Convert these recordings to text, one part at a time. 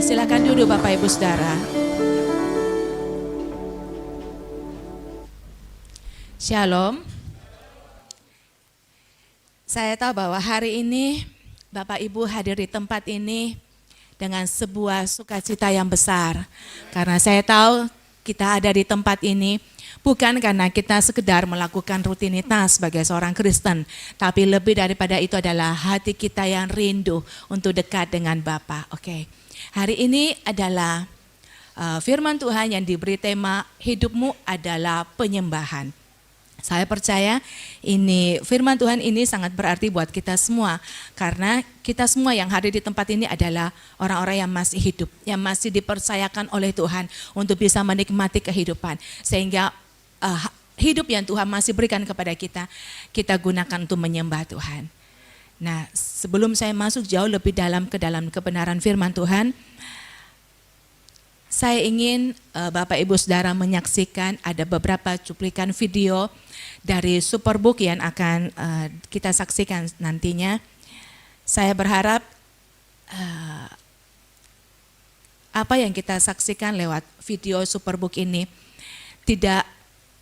Silakan duduk Bapak Ibu Saudara. Shalom. Saya tahu bahwa hari ini Bapak Ibu hadir di tempat ini dengan sebuah sukacita yang besar. Karena saya tahu kita ada di tempat ini bukan karena kita sekedar melakukan rutinitas sebagai seorang Kristen, tapi lebih daripada itu adalah hati kita yang rindu untuk dekat dengan Bapa. Oke. Hari ini adalah firman Tuhan yang diberi tema hidupmu adalah penyembahan. Saya percaya ini firman Tuhan ini sangat berarti buat kita semua, karena kita semua yang hadir di tempat ini adalah orang-orang yang masih hidup, yang masih dipercayakan oleh Tuhan untuk bisa menikmati kehidupan, sehingga hidup yang Tuhan masih berikan kepada kita, kita gunakan untuk menyembah Tuhan. Nah, sebelum saya masuk jauh lebih dalam ke dalam kebenaran firman Tuhan, saya ingin Bapak Ibu Saudara menyaksikan ada beberapa cuplikan video dari Superbook yang akan kita saksikan nantinya. Saya berharap apa yang kita saksikan lewat video Superbook ini tidak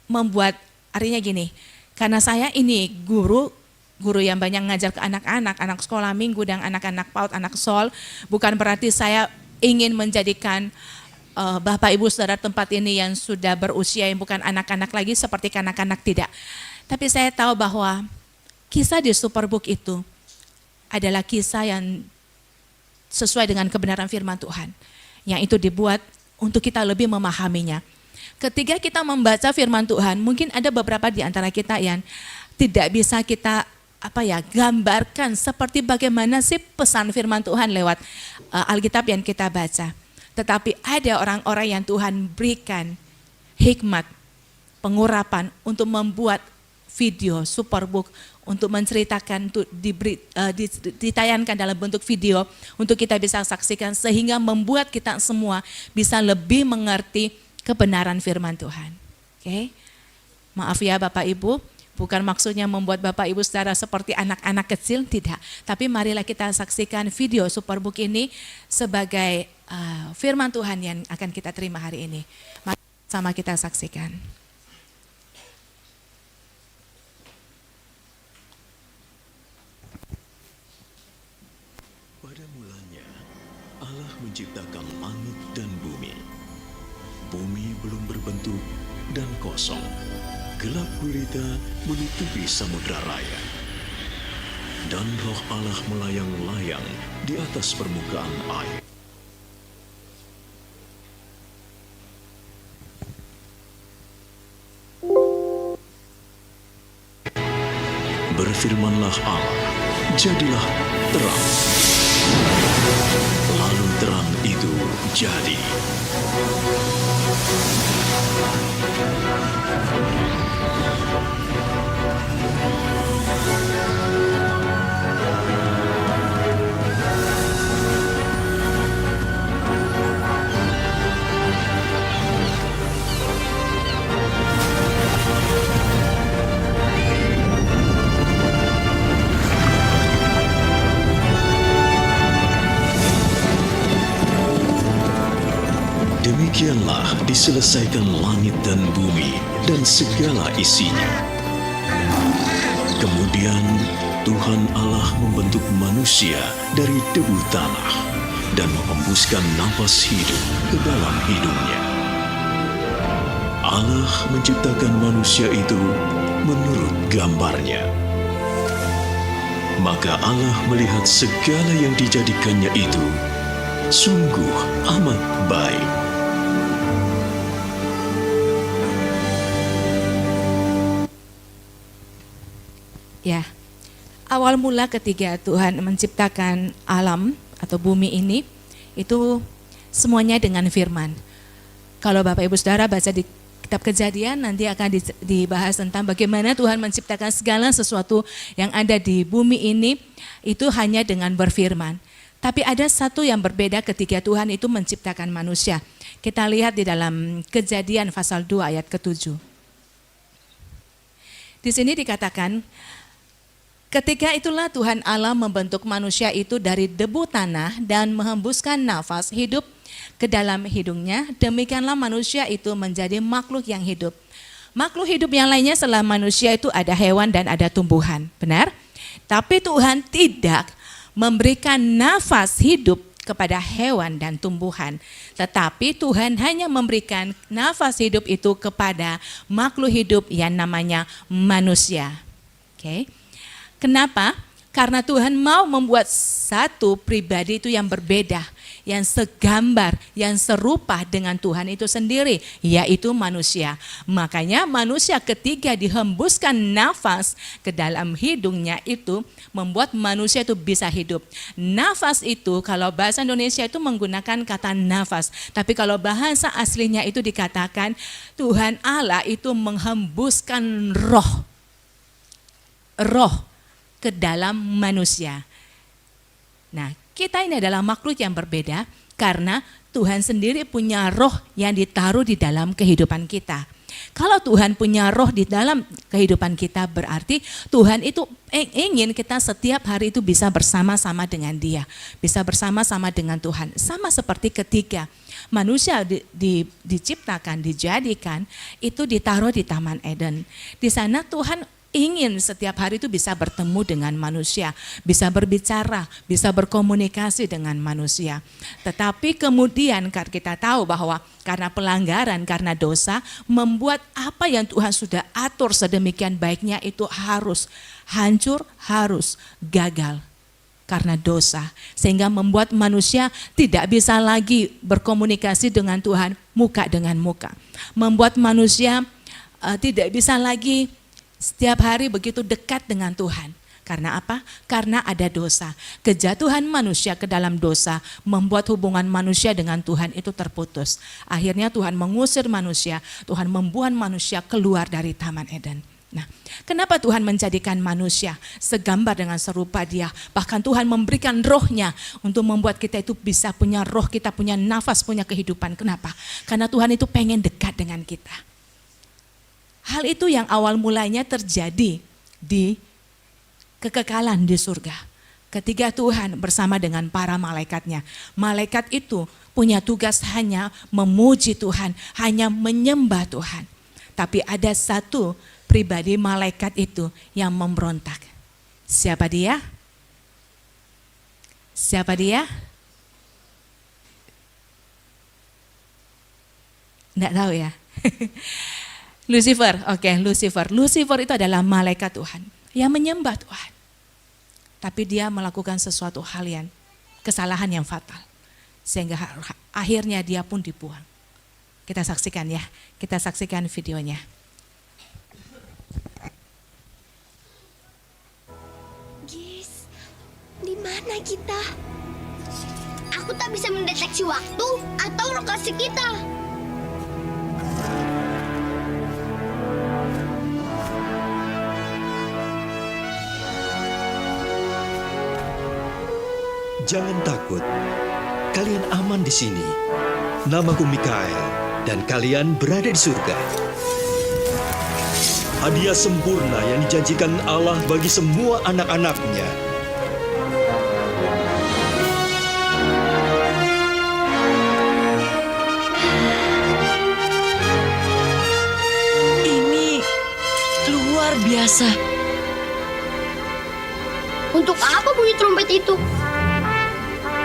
membuat, artinya gini, karena saya ini guru yang banyak ngajar ke anak-anak, anak sekolah minggu dan anak-anak PAUD, anak SOL, bukan berarti saya ingin menjadikan Bapak Ibu Saudara tempat ini yang sudah berusia yang bukan anak-anak lagi seperti kanak-kanak, tidak. Tapi saya tahu bahwa kisah di Superbook itu adalah kisah yang sesuai dengan kebenaran firman Tuhan, yang itu dibuat untuk kita lebih memahaminya. Ketika kita membaca firman Tuhan, mungkin ada beberapa di antara kita yang tidak bisa kita gambarkan seperti bagaimana sih pesan firman Tuhan lewat Alkitab yang kita baca. Tetapi ada orang-orang yang Tuhan berikan hikmat, pengurapan untuk membuat video Superbook, untuk menceritakan, untuk ditayangkan dalam bentuk video untuk kita bisa saksikan, sehingga membuat kita semua bisa lebih mengerti kebenaran firman Tuhan. Oke. Maaf ya Bapak Ibu, bukan maksudnya membuat Bapak Ibu Saudara seperti anak-anak kecil, tidak. Tapi marilah kita saksikan video Superbook ini sebagai firman Tuhan yang akan kita terima hari ini. Mari sama kita saksikan. Pada mulanya Allah menciptakan langit dan bumi. Bumi belum berbentuk dan kosong. Gelap gulita menutupi samudra raya. Dan roh Allah melayang-layang di atas permukaan air. Berfirmanlah Allah, jadilah terang. Lalu terang itu jadi. Demikianlah diselesaikan langit dan bumi dan segala isinya. Kemudian Tuhan Allah membentuk manusia dari debu tanah dan menghembuskan napas hidup ke dalam hidungnya. Allah menciptakan manusia itu menurut gambarnya. Maka Allah melihat segala yang dijadikannya itu sungguh amat baik. Ya, awal mula ketika Tuhan menciptakan alam atau bumi ini, itu semuanya dengan firman. Kalau Bapak Ibu Saudara baca di kitab Kejadian, nanti akan dibahas tentang bagaimana Tuhan menciptakan segala sesuatu yang ada di bumi ini, itu hanya dengan berfirman. Tapi ada satu yang berbeda ketika Tuhan itu menciptakan manusia. Kita lihat di dalam Kejadian pasal 2 ayat ke-7. Di sini dikatakan, Ketika itulah Tuhan Allah membentuk manusia itu dari debu tanah dan menghembuskan nafas hidup ke dalam hidungnya. Demikianlah manusia itu menjadi makhluk yang hidup. Makhluk hidup yang lainnya selain manusia itu ada hewan dan ada tumbuhan, benar? Tapi Tuhan tidak memberikan nafas hidup kepada hewan dan tumbuhan. Tetapi Tuhan hanya memberikan nafas hidup itu kepada makhluk hidup yang namanya manusia. Oke. Kenapa? Karena Tuhan mau membuat satu pribadi itu yang berbeda, yang segambar, yang serupa dengan Tuhan itu sendiri, yaitu manusia. Makanya manusia ketika dihembuskan nafas ke dalam hidungnya itu membuat manusia itu bisa hidup. Nafas itu kalau bahasa Indonesia itu menggunakan kata nafas, tapi kalau bahasa aslinya itu dikatakan Tuhan Allah itu menghembuskan roh ke dalam manusia. Nah, kita ini adalah makhluk yang berbeda karena Tuhan sendiri punya roh yang ditaruh di dalam kehidupan kita. Kalau Tuhan punya roh di dalam kehidupan kita, berarti Tuhan itu ingin kita setiap hari itu bisa bersama-sama dengan Dia, bisa bersama-sama dengan Tuhan. Sama seperti ketika manusia diciptakan, dijadikan, itu ditaruh di Taman Eden. Di sana Tuhan ingin setiap hari itu bisa bertemu dengan manusia, bisa berbicara, bisa berkomunikasi dengan manusia. Tetapi kemudian kita tahu bahwa karena pelanggaran, karena dosa, membuat apa yang Tuhan sudah atur sedemikian baiknya itu harus hancur, harus gagal. Karena dosa, sehingga membuat manusia tidak bisa lagi berkomunikasi dengan Tuhan muka dengan muka. Membuat manusia tidak bisa lagi setiap hari begitu dekat dengan Tuhan. Karena apa? Karena ada dosa. Kejatuhan manusia ke dalam dosa membuat hubungan manusia dengan Tuhan itu terputus. Akhirnya Tuhan mengusir manusia, Tuhan membuang manusia keluar dari Taman Eden. Nah, kenapa Tuhan menjadikan manusia segambar dengan serupa Dia? Bahkan Tuhan memberikan rohnya untuk membuat kita itu bisa punya roh, kita punya nafas, punya kehidupan. Kenapa? Karena Tuhan itu pengen dekat dengan kita. Hal itu yang awal mulanya terjadi di kekekalan di surga. Ketika Tuhan bersama dengan para malaikatnya. Malaikat itu punya tugas hanya memuji Tuhan, hanya menyembah Tuhan. Tapi ada satu pribadi malaikat itu yang memberontak. Siapa dia? Siapa dia? Enggak tahu ya. Lucifer, oke, Lucifer. Lucifer itu adalah malaikat Tuhan yang menyembah Tuhan. Tapi dia melakukan sesuatu hal yang kesalahan yang fatal. Sehingga akhirnya dia pun dibuang. Kita saksikan ya, kita saksikan videonya. Gis, di mana kita? Aku tak bisa mendeteksi waktu atau lokasi kita. Jangan takut, kalian aman di sini. Namaku Mikael dan kalian berada di surga. Hadiah sempurna yang dijanjikan Allah bagi semua anak-anaknya. Ini luar biasa. Untuk apa bunyi trompet itu?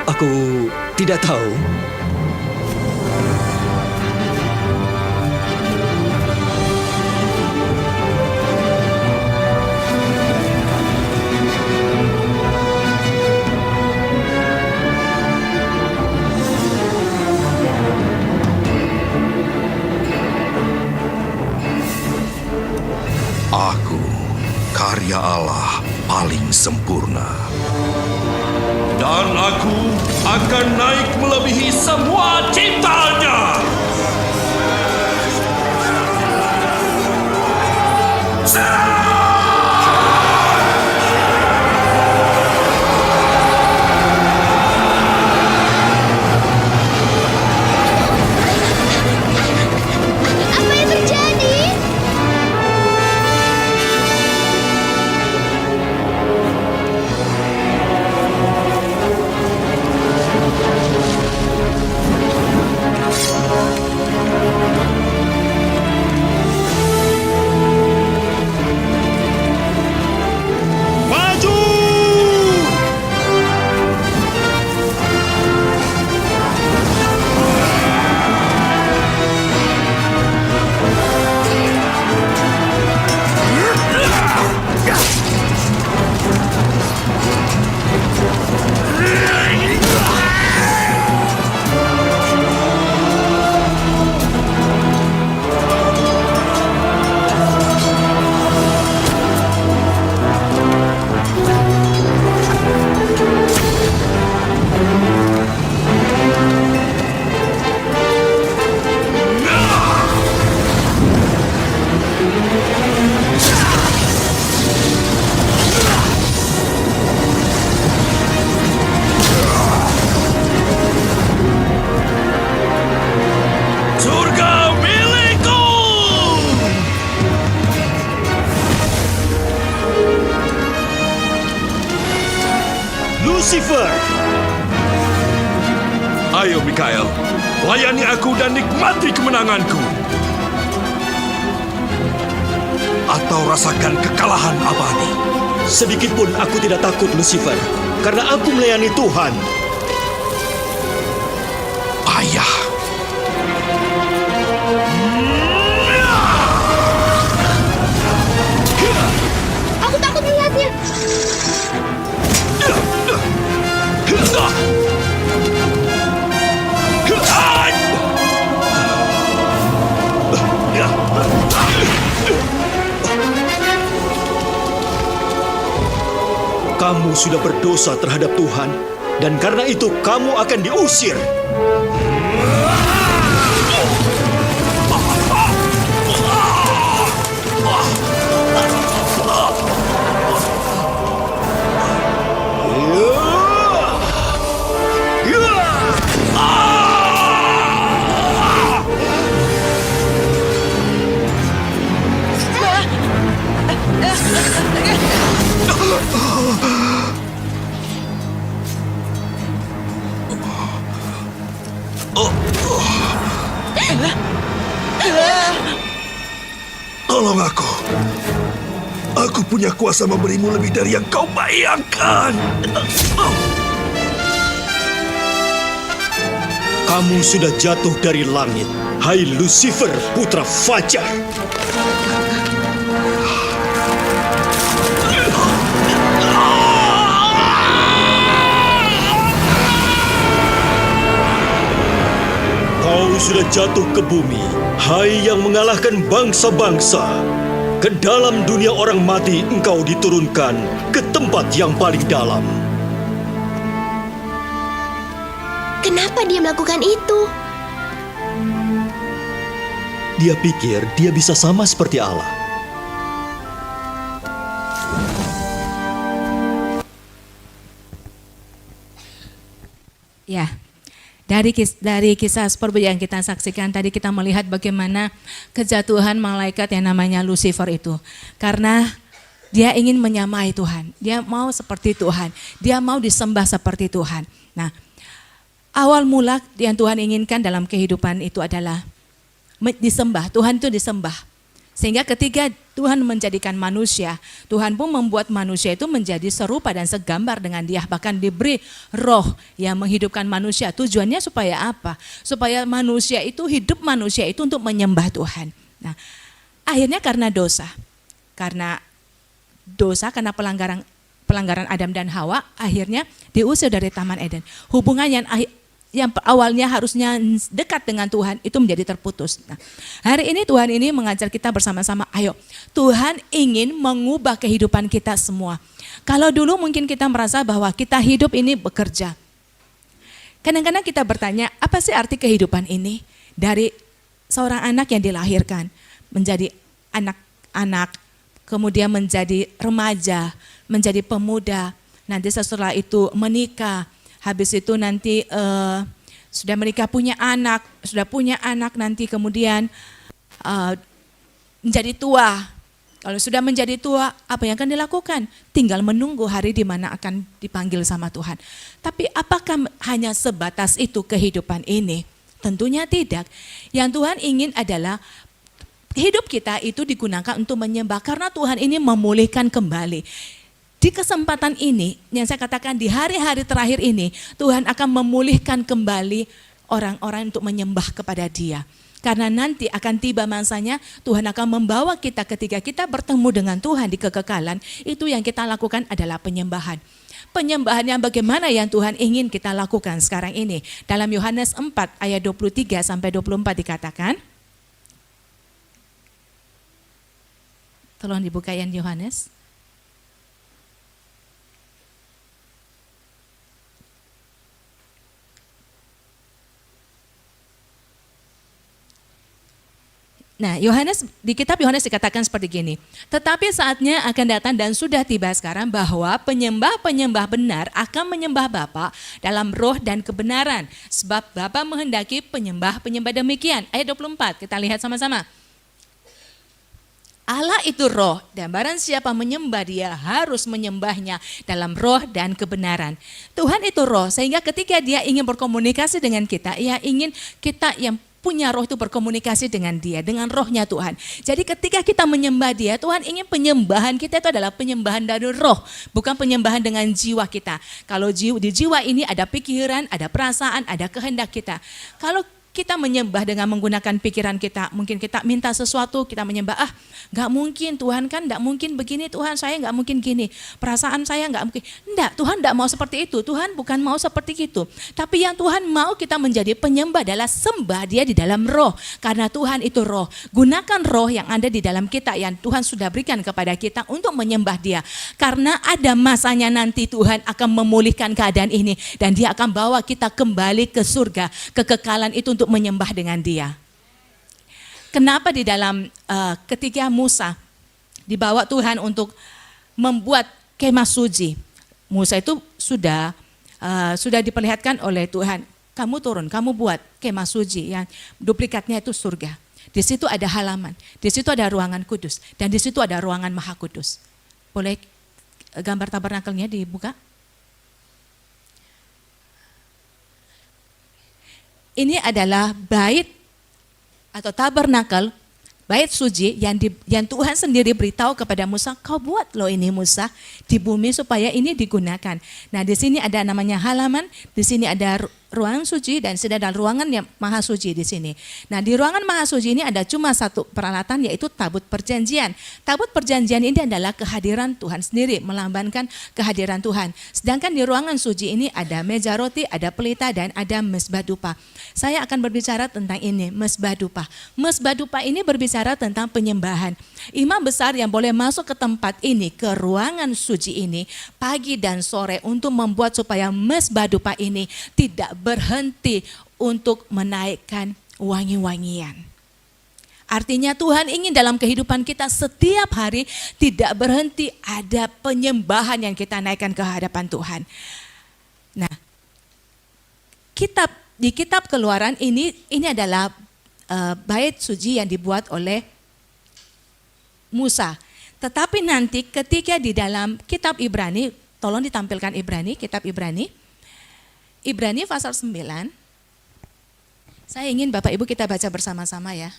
Aku tidak tahu. Aku, karya Allah paling sempurna. Dan aku akan naik melebihi semua ciptaannya. Apa yang terjadi? Ayo Mikael, layani aku dan nikmati kemenanganku. Atau rasakan kekalahan abadi. Sedikit pun aku tidak takut, Lucifer, karena aku melayani Tuhan. Payah. Aku takut melihatnya. Kamu sudah berdosa terhadap Tuhan, dan karena itu kamu akan diusir. Tolong aku. Aku punya kuasa memberimu lebih dari yang kau bayangkan. Kamu sudah jatuh dari langit, hai Lucifer, putra Fajar. Kau sudah jatuh ke bumi, hai yang mengalahkan bangsa-bangsa. Ke dalam dunia orang mati engkau diturunkan ke tempat yang paling dalam. Kenapa dia melakukan itu? Dia pikir dia bisa sama seperti Allah. Ya, dari kisah Superbook yang kita saksikan tadi kita melihat bagaimana kejatuhan malaikat yang namanya Lucifer itu. Karena dia ingin menyamai Tuhan, dia mau seperti Tuhan, dia mau disembah seperti Tuhan. Nah, awal mula yang Tuhan inginkan dalam kehidupan itu adalah disembah, Tuhan itu disembah. Sehingga ketika Tuhan menjadikan manusia, Tuhan pun membuat manusia itu menjadi serupa dan segambar dengan Dia. Bahkan diberi roh yang menghidupkan manusia. Tujuannya supaya apa? Supaya manusia itu hidup manusia itu untuk menyembah Tuhan. Nah, akhirnya karena dosa, karena pelanggaran Adam dan Hawa, akhirnya diusir dari Taman Eden. Hubungan yang awalnya harusnya dekat dengan Tuhan itu menjadi terputus. Nah, hari ini Tuhan ini mengajar kita bersama-sama, ayo Tuhan ingin mengubah kehidupan kita semua. Kalau dulu mungkin kita merasa bahwa kita hidup ini bekerja. Kadang-kadang kita bertanya, apa sih arti kehidupan ini? Dari seorang anak yang dilahirkan, menjadi anak-anak, kemudian menjadi remaja, menjadi pemuda, nanti setelah itu menikah, habis itu nanti sudah menikah punya anak nanti kemudian menjadi tua. Kalau sudah menjadi tua, apa yang akan dilakukan? Tinggal menunggu hari di mana akan dipanggil sama Tuhan. Tapi apakah hanya sebatas itu kehidupan ini? Tentunya tidak. Yang Tuhan ingin adalah hidup kita itu digunakan untuk menyembah, karena Tuhan ini memulihkan kembali. Di kesempatan ini, yang saya katakan di hari-hari terakhir ini, Tuhan akan memulihkan kembali orang-orang untuk menyembah kepada Dia. Karena nanti akan tiba masanya Tuhan akan membawa kita ketika kita bertemu dengan Tuhan di kekekalan, itu yang kita lakukan adalah penyembahan. Penyembahan yang bagaimana yang Tuhan ingin kita lakukan sekarang ini. Dalam Yohanes 4 ayat 23 sampai 24 dikatakan, tolong dibuka yang Yohanes. Nah, di kitab Yohanes dikatakan seperti gini, tetapi saatnya akan datang dan sudah tiba sekarang bahwa penyembah-penyembah benar akan menyembah Bapa dalam roh dan kebenaran. Sebab Bapa menghendaki penyembah-penyembah demikian. Ayat 24, kita lihat sama-sama. Allah itu roh dan barang siapa menyembah dia harus menyembahnya dalam roh dan kebenaran. Tuhan itu roh sehingga ketika dia ingin berkomunikasi dengan kita, ia ingin kita yang punya roh itu berkomunikasi dengan dia, dengan rohnya Tuhan. Jadi ketika kita menyembah dia, Tuhan ingin penyembahan kita itu adalah penyembahan dari roh, bukan penyembahan dengan jiwa kita. Kalau di jiwa ini ada pikiran, ada perasaan, ada kehendak kita. Kalau kita menyembah dengan menggunakan pikiran kita, mungkin kita minta sesuatu, kita menyembah, gak mungkin Tuhan kan, gak mungkin begini Tuhan, saya gak mungkin gini, perasaan saya gak mungkin. Enggak, Tuhan gak mau seperti itu, Tuhan bukan mau seperti itu. Tapi yang Tuhan mau kita menjadi penyembah adalah sembah dia di dalam roh. Karena Tuhan itu roh, gunakan roh yang ada di dalam kita, yang Tuhan sudah berikan kepada kita untuk menyembah dia. Karena ada masanya nanti Tuhan akan memulihkan keadaan ini, dan dia akan bawa kita kembali ke surga, kekekalan itu untuk menyembah dengan dia. Kenapa di dalam ketika Musa dibawa Tuhan untuk membuat kemah suci, Musa itu sudah diperlihatkan oleh Tuhan, kamu turun, kamu buat kemah suci yang duplikatnya itu surga. Di situ ada halaman, di situ ada ruangan kudus, dan di situ ada ruangan maha kudus. Boleh gambar tabernakelnya dibuka? Ini adalah bait atau tabernakel, bait suci yang Tuhan sendiri beritahu kepada Musa, kau buat loh ini Musa di bumi supaya ini digunakan. Nah di sini ada namanya halaman, di sini ada ruangan suci dan sudah ada ruangan yang maha suci di sini. Nah di ruangan maha suci ini ada cuma satu peralatan yaitu tabut perjanjian. Tabut perjanjian ini adalah kehadiran Tuhan sendiri, melambangkan kehadiran Tuhan. Sedangkan di ruangan suci ini ada meja roti, ada pelita dan ada mezbah dupa. Saya akan berbicara tentang ini, mezbah dupa. Mezbah dupa ini berbicara tentang penyembahan. Imam besar yang boleh masuk ke tempat ini, ke ruangan suci ini pagi dan sore untuk membuat supaya mezbah dupa ini tidak berhenti untuk menaikkan wangi-wangian. Artinya Tuhan ingin dalam kehidupan kita setiap hari tidak berhenti ada penyembahan yang kita naikkan ke hadapan Tuhan. Nah, di kitab Keluaran ini adalah bait suci yang dibuat oleh Musa. Tetapi nanti ketika di dalam kitab Ibrani, tolong ditampilkan Ibrani, kitab Ibrani pasal 9. Saya ingin Bapak Ibu kita baca bersama-sama ya.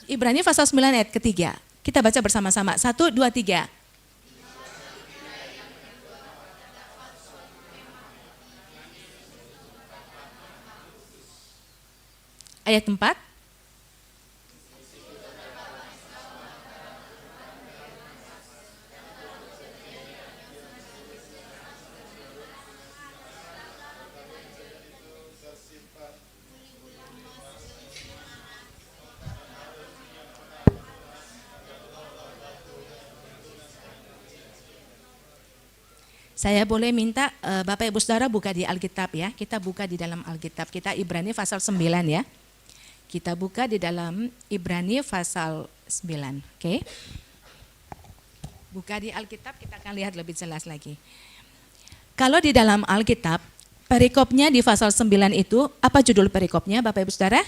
Ibrani pasal 9 ayat ketiga. Kita baca bersama-sama. 1, 2, 3. Ayat 4. Saya boleh minta Bapak Ibu Saudara buka di Alkitab ya. Kita buka di dalam Alkitab. Kita Ibrani pasal 9 ya. Kita buka di dalam Ibrani pasal 9. Oke. Buka di Alkitab kita akan lihat lebih jelas lagi. Kalau di dalam Alkitab, perikopnya di pasal 9 itu, apa judul perikopnya Bapak Ibu Saudara?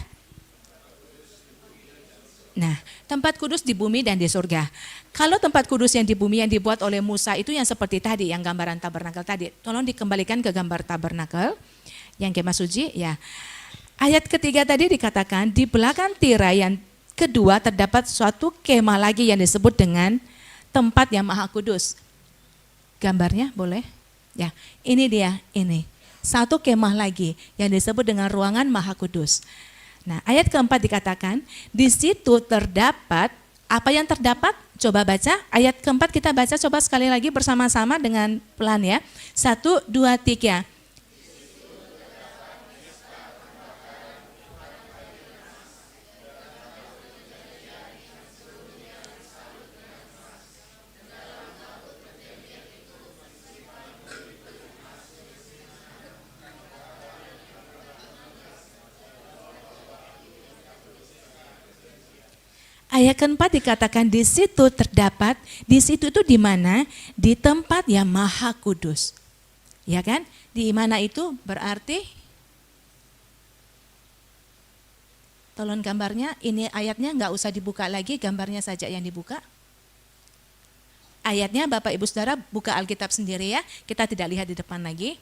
Nah, tempat kudus di bumi dan di surga. Kalau tempat kudus yang di bumi yang dibuat oleh Musa itu yang seperti tadi, yang gambaran tabernakel tadi. Tolong dikembalikan ke gambar tabernakel, yang kemah suci. Ya. Ayat ketiga tadi dikatakan, di belakang tirai yang kedua terdapat suatu kemah lagi yang disebut dengan tempat yang maha kudus. Gambarnya boleh? Ya, ini dia, ini. Satu kemah lagi yang disebut dengan ruangan maha kudus. Nah, ayat keempat dikatakan, di situ terdapat, apa yang terdapat? Coba baca, ayat keempat kita baca coba sekali lagi bersama-sama dengan pelan ya. 1, 2, 3. Ayat keempat dikatakan di situ terdapat, di situ itu di mana? Di tempat yang maha kudus. Ya kan? Di mana itu berarti Tolong gambarnya, ini ayatnya nggak usah dibuka lagi, gambarnya saja yang dibuka. Ayatnya Bapak Ibu Saudara buka Alkitab sendiri ya, kita tidak lihat di depan lagi.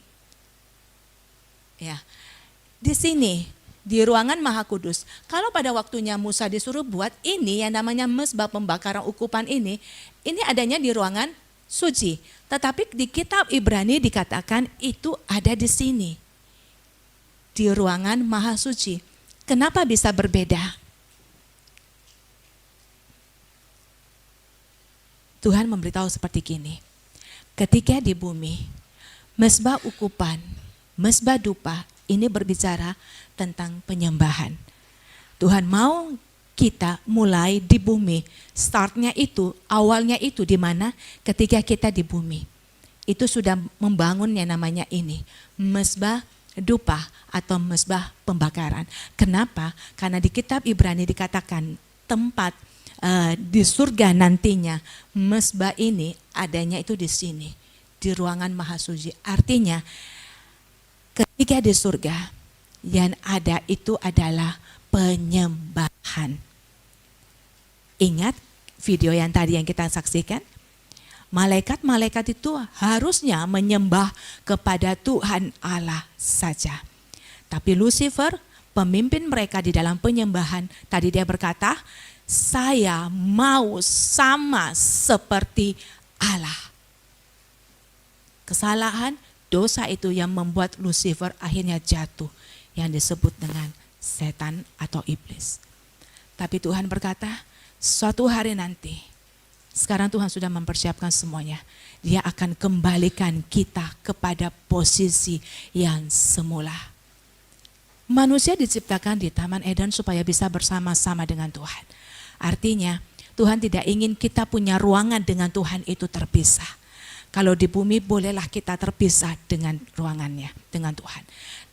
Ya, di sini, di ruangan Maha Kudus, kalau pada waktunya Musa disuruh buat ini yang namanya mezbah pembakaran ukupan ini adanya di ruangan suci. Tetapi di kitab Ibrani dikatakan itu ada di sini, di ruangan Maha Suci. Kenapa bisa berbeda? Tuhan memberitahu seperti gini, ketika di bumi, mezbah ukupan, mezbah dupa, ini berbicara tentang penyembahan. Tuhan mau kita mulai di bumi, startnya itu, awalnya itu di mana? Ketika kita di bumi, itu sudah membangun yang namanya ini, mezbah dupa atau mezbah pembakaran. Kenapa? Karena di kitab Ibrani dikatakan tempat di surga nantinya mezbah ini adanya itu di sini, di ruangan Maha Suci. Artinya ketika di surga yang ada itu adalah penyembahan. Ingat video yang tadi yang kita saksikan? Malaikat-malaikat itu harusnya menyembah kepada Tuhan Allah saja. Tapi Lucifer, pemimpin mereka di dalam penyembahan, tadi dia berkata, saya mau sama seperti Allah. Kesalahan, dosa itu yang membuat Lucifer akhirnya jatuh, yang disebut dengan setan atau iblis. Tapi Tuhan berkata, suatu hari nanti, sekarang Tuhan sudah mempersiapkan semuanya. Dia akan kembalikan kita kepada posisi yang semula. Manusia diciptakan di Taman Eden supaya bisa bersama-sama dengan Tuhan. Artinya Tuhan tidak ingin kita punya ruangan dengan Tuhan itu terpisah. Kalau di bumi bolehlah kita terpisah dengan ruangannya, dengan Tuhan.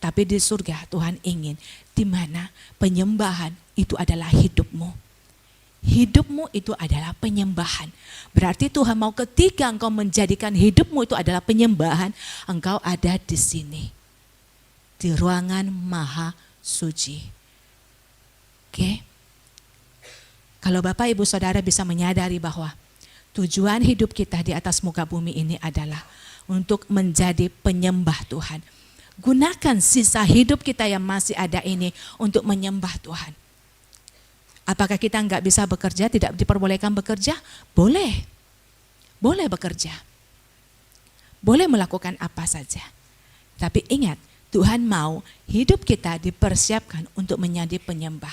Tapi di surga Tuhan ingin di mana penyembahan itu adalah hidupmu. Hidupmu itu adalah penyembahan. Berarti Tuhan mau ketika engkau menjadikan hidupmu itu adalah penyembahan, engkau ada di sini. Di ruangan Maha Suci. Oke. Kalau Bapak Ibu Saudara bisa menyadari bahwa tujuan hidup kita di atas muka bumi ini adalah untuk menjadi penyembah Tuhan. Gunakan sisa hidup kita yang masih ada ini untuk menyembah Tuhan. Apakah kita enggak bisa bekerja, tidak diperbolehkan bekerja? Boleh. Boleh bekerja. Boleh melakukan apa saja. Tapi ingat, Tuhan mau hidup kita dipersiapkan untuk menjadi penyembah.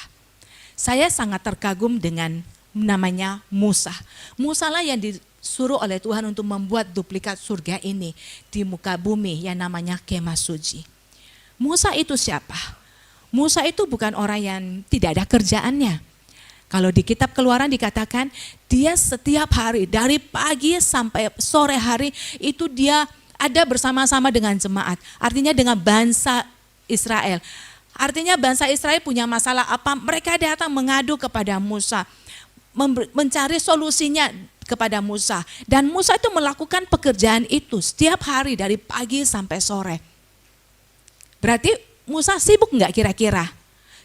Saya sangat terkagum dengan namanya Musa. Musa lah yang disuruh oleh Tuhan untuk membuat duplikat surga ini di muka bumi yang namanya Kemah Suci. Musa itu siapa? Musa itu bukan orang yang tidak ada kerjaannya. Kalau di kitab Keluaran dikatakan dia setiap hari dari pagi sampai sore hari itu dia ada bersama-sama dengan jemaat. Artinya dengan bangsa Israel. Artinya bangsa Israel punya masalah apa, mereka datang mengadu kepada Musa. Mencari solusinya kepada Musa. Dan Musa itu melakukan pekerjaan itu setiap hari dari pagi sampai sore. Berarti Musa sibuk enggak kira-kira?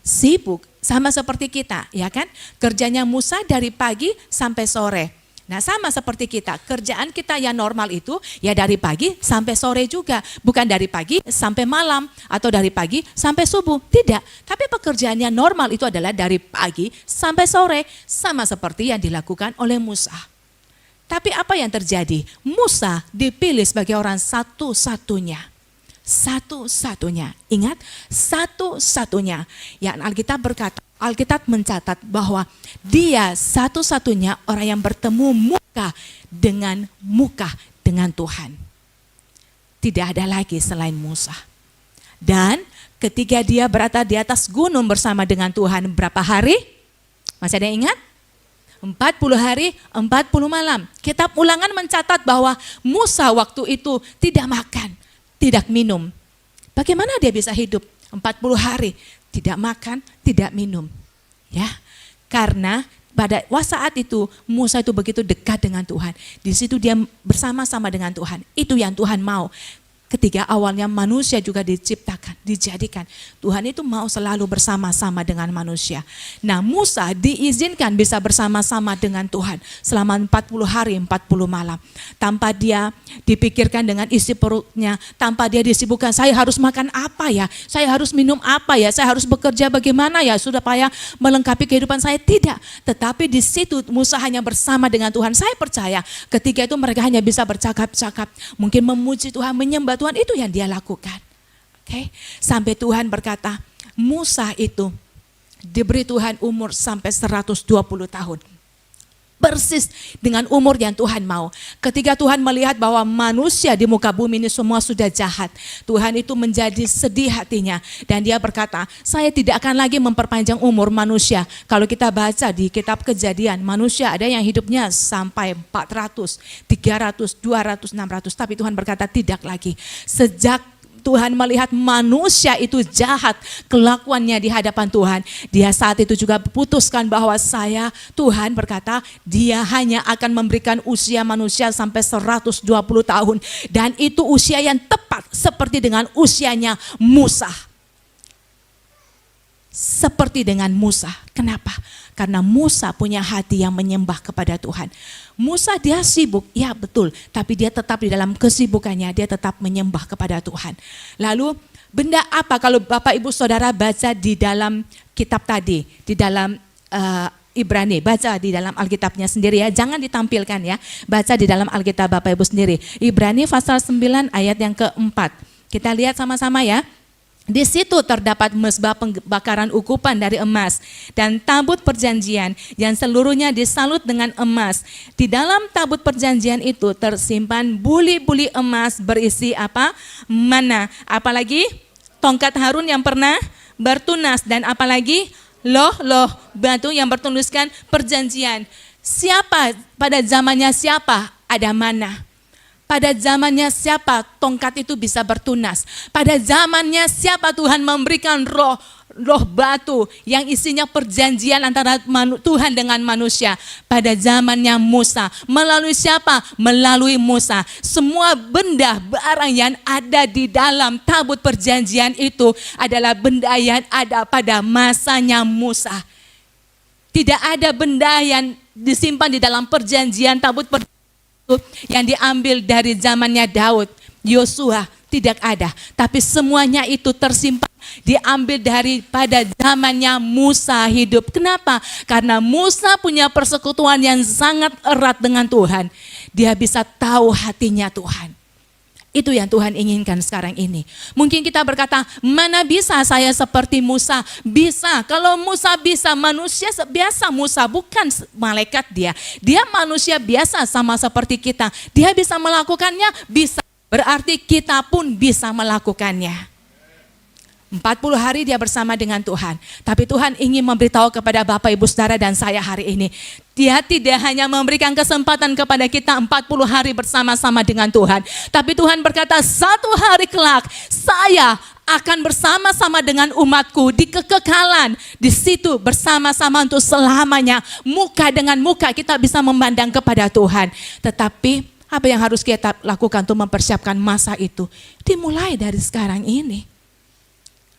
Sibuk, sama seperti kita, ya kan? Kerjanya Musa dari pagi sampai sore. Nah sama seperti kita, kerjaan kita yang normal itu ya dari pagi sampai sore juga. Bukan dari pagi sampai malam atau dari pagi sampai subuh, tidak. Tapi pekerjaan yang normal itu adalah dari pagi sampai sore. Sama seperti yang dilakukan oleh Musa. Tapi apa yang terjadi? Musa dipilih sebagai orang satu-satunya. Satu-satunya, ingat, satu-satunya. Yang Alkitab berkata, Alkitab mencatat bahwa dia satu-satunya orang yang bertemu muka dengan Tuhan. Tidak ada lagi selain Musa. Dan ketika dia berada di atas gunung bersama dengan Tuhan berapa hari? Masih ada yang ingat? 40 hari, 40 malam. Kitab Ulangan mencatat bahwa Musa waktu itu tidak makan, tidak minum. Bagaimana dia bisa hidup 40 hari? Tidak makan, tidak minum. Ya, karena pada saat itu Musa itu begitu dekat dengan Tuhan. Di situ dia bersama-sama dengan Tuhan. Itu yang Tuhan mau. Ketika awalnya manusia juga diciptakan. dijadikan. Tuhan itu mau selalu bersama-sama dengan manusia. Nah, Musa diizinkan bisa bersama-sama dengan Tuhan selama 40 hari 40 malam. Tanpa dia dipikirkan dengan isi perutnya, tanpa dia disibukkan, saya harus makan apa ya, saya harus minum apa ya, saya harus bekerja bagaimana ya supaya melengkapi kehidupan saya. Tidak, tetapi di situ Musa hanya bersama dengan Tuhan. Saya percaya ketika itu mereka hanya bisa bercakap-cakap, mungkin memuji Tuhan, menyembah Tuhan, itu yang dia lakukan. Oke, sampai Tuhan berkata, Musa itu diberi Tuhan umur sampai 120 tahun. Persis dengan umur yang Tuhan mau. Ketika Tuhan melihat bahwa manusia di muka bumi ini semua sudah jahat, Tuhan itu menjadi sedih hatinya. Dan dia berkata, saya tidak akan lagi memperpanjang umur manusia. Kalau kita baca di kitab Kejadian, manusia ada yang hidupnya sampai 400, 300, 200, 600. Tapi Tuhan berkata tidak lagi. Sejak Tuhan melihat manusia itu jahat kelakuannya di hadapan Tuhan, dia saat itu juga putuskan bahwa Tuhan berkata, dia hanya akan memberikan usia manusia sampai 120 tahun. Dan itu usia yang tepat seperti dengan usianya Musa. Seperti dengan Musa. Kenapa? Karena Musa punya hati yang menyembah kepada Tuhan. Musa dia sibuk, ya betul, tapi dia tetap di dalam kesibukannya, dia tetap menyembah kepada Tuhan. Lalu benda apa kalau Bapak Ibu Saudara baca di dalam kitab tadi, di dalam Ibrani, baca di dalam Alkitabnya sendiri ya, jangan ditampilkan ya, baca di dalam Alkitab Bapak Ibu sendiri. Ibrani pasal 9 ayat yang keempat, kita lihat sama-sama ya. Di situ terdapat mezbah pembakaran ukupan dari emas dan tabut perjanjian yang seluruhnya disalut dengan emas. Di dalam tabut perjanjian itu tersimpan buli-buli emas berisi apa? Mana? Apalagi tongkat Harun yang pernah bertunas, dan apalagi loh batu yang bertuliskan perjanjian. Siapa pada zamannya siapa ada mana? Pada zamannya siapa tongkat itu bisa bertunas? Pada zamannya siapa Tuhan memberikan roh batu yang isinya perjanjian antara Tuhan dengan manusia? Pada zamannya Musa. Melalui siapa? Melalui Musa. Semua benda barang yang ada di dalam tabut perjanjian itu adalah benda yang ada pada masanya Musa. Tidak ada benda yang disimpan di dalam perjanjian tabut perjanjian yang diambil dari zamannya Daud, Yosua, tidak ada. Tapi semuanya itu tersimpan, diambil daripada zamannya Musa hidup. Kenapa? Karena Musa punya persekutuan yang sangat erat dengan Tuhan. Dia bisa tahu hatinya Tuhan. Itu yang Tuhan inginkan sekarang ini. Mungkin kita berkata, mana bisa saya seperti Musa? Bisa, kalau Musa bisa, manusia biasa Musa, bukan malaikat dia. Dia manusia biasa sama seperti kita. Dia bisa melakukannya, bisa. Berarti kita pun bisa melakukannya. 40 hari dia bersama dengan Tuhan. Tapi Tuhan ingin memberitahu kepada Bapak Ibu Saudara dan saya hari ini. Dia tidak hanya memberikan kesempatan kepada kita 40 hari bersama-sama dengan Tuhan. Tapi Tuhan berkata, satu hari kelak saya akan bersama-sama dengan umatku di kekekalan. Di situ bersama-sama untuk selamanya. Muka dengan muka kita bisa memandang kepada Tuhan. Tetapi apa yang harus kita lakukan untuk mempersiapkan masa itu? Dimulai dari sekarang ini.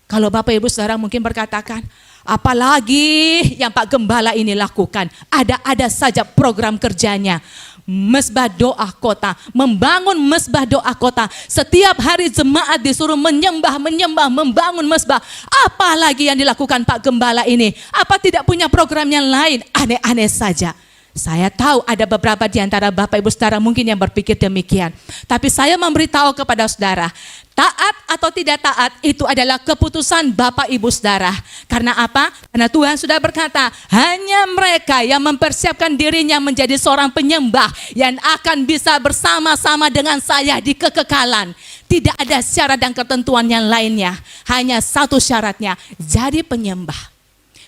Kalau Bapak Ibu Saudara mungkin berkatakan, apalagi yang Pak Gembala ini lakukan, ada saja program kerjanya. Mezbah doa kota, membangun mezbah doa kota. Setiap hari jemaat disuruh menyembah, membangun mezbah. Apalagi yang dilakukan Pak Gembala ini? Apa tidak punya program yang lain? Aneh-aneh saja. Saya tahu ada beberapa di antara Bapak Ibu Saudara mungkin yang berpikir demikian. Tapi saya memberitahu kepada saudara, taat atau tidak taat itu adalah keputusan Bapak Ibu Saudara. Karena apa? Karena Tuhan sudah berkata, hanya mereka yang mempersiapkan dirinya menjadi seorang penyembah yang akan bisa bersama-sama dengan saya di kekekalan. Tidak ada syarat dan ketentuan yang lainnya. Hanya satu syaratnya, jadi penyembah.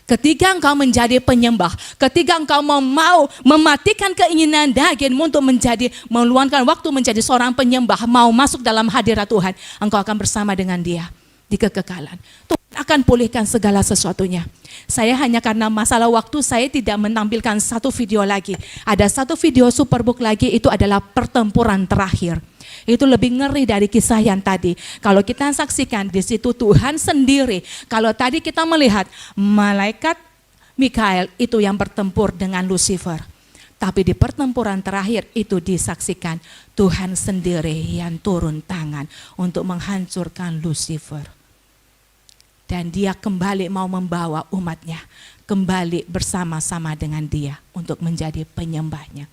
Ketika engkau menjadi penyembah, ketika engkau mau mematikan keinginan dagingmu untuk meluangkan waktu menjadi seorang penyembah, mau masuk dalam hadirat Tuhan, engkau akan bersama dengan Dia di kekekalan. Tuhan akan pulihkan segala sesuatunya. Saya hanya karena masalah waktu saya tidak menampilkan satu video lagi. Ada satu video Superbook lagi, itu adalah pertempuran terakhir. Itu lebih ngeri dari kisah yang tadi. Kalau kita saksikan di situ Tuhan sendiri. Kalau tadi kita melihat malaikat Mikael itu yang bertempur dengan Lucifer. Tapi di pertempuran terakhir itu disaksikan Tuhan sendiri yang turun tangan untuk menghancurkan Lucifer. Dan dia kembali mau membawa umatnya kembali bersama-sama dengan dia untuk menjadi penyembahnya.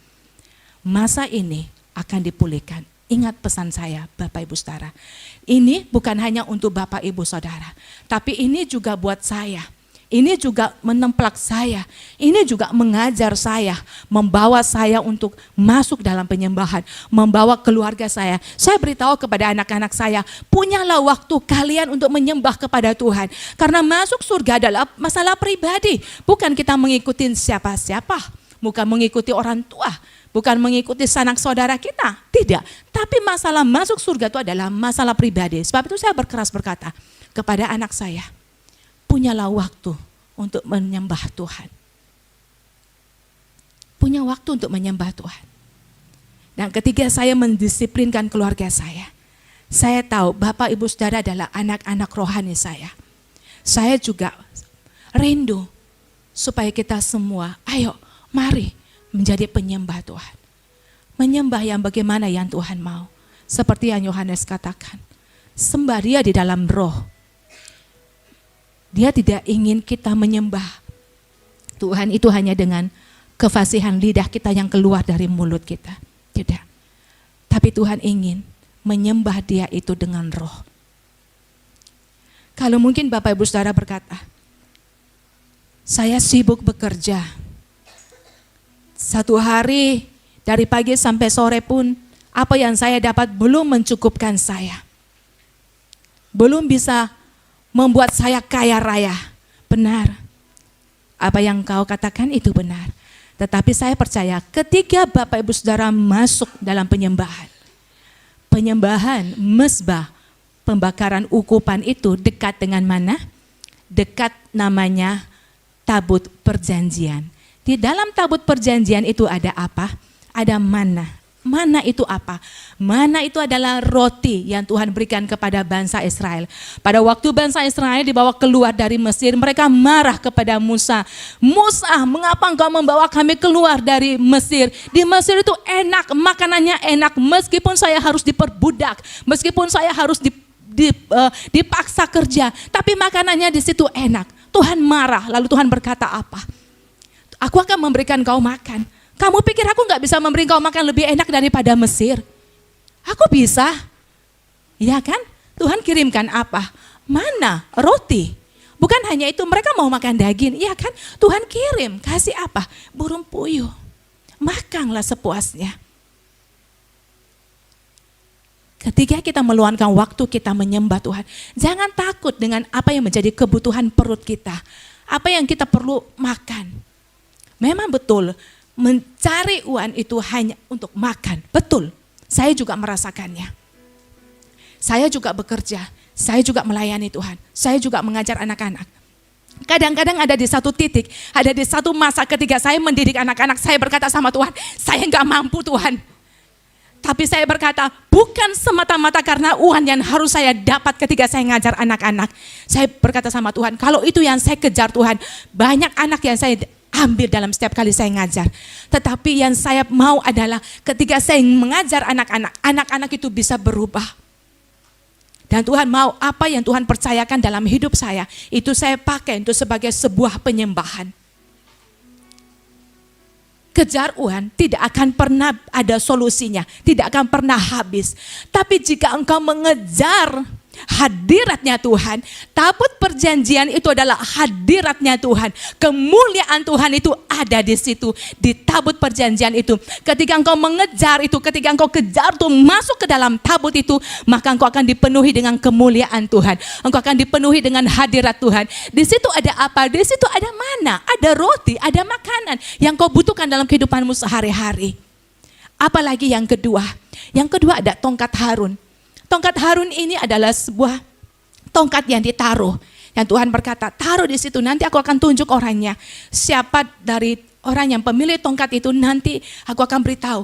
Masa ini akan dipulihkan. Ingat pesan saya, Bapak Ibu Saudara. Ini bukan hanya untuk Bapak Ibu Saudara, tapi ini juga buat saya. Ini juga menemplak saya. Ini juga mengajar saya, membawa saya untuk masuk dalam penyembahan, membawa keluarga saya. Saya beritahu kepada anak-anak saya, punyalah waktu kalian untuk menyembah kepada Tuhan. Karena masuk surga adalah masalah pribadi, bukan kita mengikuti siapa-siapa, bukan mengikuti orang tua, bukan mengikuti sanak saudara kita, tidak. Tapi masalah masuk surga itu adalah masalah pribadi. Sebab itu saya berkeras berkata kepada anak saya, punyalah waktu untuk menyembah Tuhan. Punya waktu untuk menyembah Tuhan. Dan ketika saya mendisiplinkan keluarga saya tahu Bapak Ibu Saudara adalah anak-anak rohani saya. Saya juga rindu supaya kita semua, ayo mari menjadi penyembah Tuhan. Menyembah yang bagaimana yang Tuhan mau. Seperti yang Yohanes katakan, sembah Dia di dalam roh. Dia tidak ingin kita menyembah Tuhan itu hanya dengan kefasihan lidah kita yang keluar dari mulut kita. Tidak. Tapi Tuhan ingin menyembah Dia itu dengan roh. Kalau mungkin Bapak Ibu Saudara berkata, saya sibuk bekerja. Satu hari dari pagi sampai sore pun apa yang saya dapat belum mencukupkan saya. Belum bisa membuat saya kaya raya. Benar. Apa yang kau katakan itu benar. Tetapi saya percaya ketika Bapak Ibu Saudara masuk dalam penyembahan. Penyembahan mezbah, pembakaran ukupan itu dekat dengan mana? Dekat namanya tabut perjanjian. Di dalam tabut perjanjian itu ada apa? Ada mana. Mana itu apa? Mana itu adalah roti yang Tuhan berikan kepada bangsa Israel. Pada waktu bangsa Israel dibawa keluar dari Mesir, mereka marah kepada Musa. Musa, mengapa engkau membawa kami keluar dari Mesir? Di Mesir itu enak, makanannya enak, meskipun saya harus diperbudak, meskipun saya harus dipaksa kerja, tapi makanannya di situ enak. Tuhan marah, lalu Tuhan berkata apa? Aku akan memberikan kau makan. Kamu pikir aku gak bisa memberi kau makan lebih enak daripada Mesir? Aku bisa. Ya kan? Tuhan kirimkan apa? Mana? Roti. Bukan hanya itu, mereka mau makan daging. Ya kan? Tuhan kirim. Kasih apa? Burung puyuh. Makanlah sepuasnya. Ketika kita meluangkan waktu kita menyembah Tuhan, jangan takut dengan apa yang menjadi kebutuhan perut kita. Apa yang kita perlu makan. Memang betul, mencari uang itu hanya untuk makan. Betul, saya juga merasakannya. Saya juga bekerja, saya juga melayani Tuhan. Saya juga mengajar anak-anak. Kadang-kadang ada di satu titik, ada di satu masa ketika saya mendidik anak-anak, saya berkata sama Tuhan, saya gak mampu Tuhan. Tapi saya berkata, bukan semata-mata karena uang yang harus saya dapat ketika saya ngajar anak-anak. Saya berkata sama Tuhan, kalau itu yang saya kejar Tuhan, banyak anak yang saya ambil dalam setiap kali saya ngajar. Tetapi yang saya mau adalah ketika saya mengajar anak-anak, anak-anak itu bisa berubah. Dan Tuhan mau apa yang Tuhan percayakan dalam hidup saya, itu saya pakai itu sebagai sebuah penyembahan. Kejar uang tidak akan pernah ada solusinya, tidak akan pernah habis. Tapi jika engkau mengejar hadiratnya Tuhan, tabut perjanjian itu adalah hadiratnya Tuhan. Kemuliaan Tuhan itu ada di situ, di tabut perjanjian itu. Ketika engkau mengejar itu, ketika engkau kejar tuh masuk ke dalam tabut itu, maka engkau akan dipenuhi dengan kemuliaan Tuhan. Engkau akan dipenuhi dengan hadirat Tuhan. Di situ ada apa? Di situ ada mana? Ada roti, ada makanan yang kau butuhkan dalam kehidupanmu sehari-hari. Apalagi yang kedua? Yang kedua ada tongkat Harun. Tongkat Harun ini adalah sebuah tongkat yang ditaruh Yang Tuhan berkata, taruh di situ, nanti aku akan tunjuk orangnya. Siapa dari orang yang pemilik tongkat itu, nanti aku akan beritahu.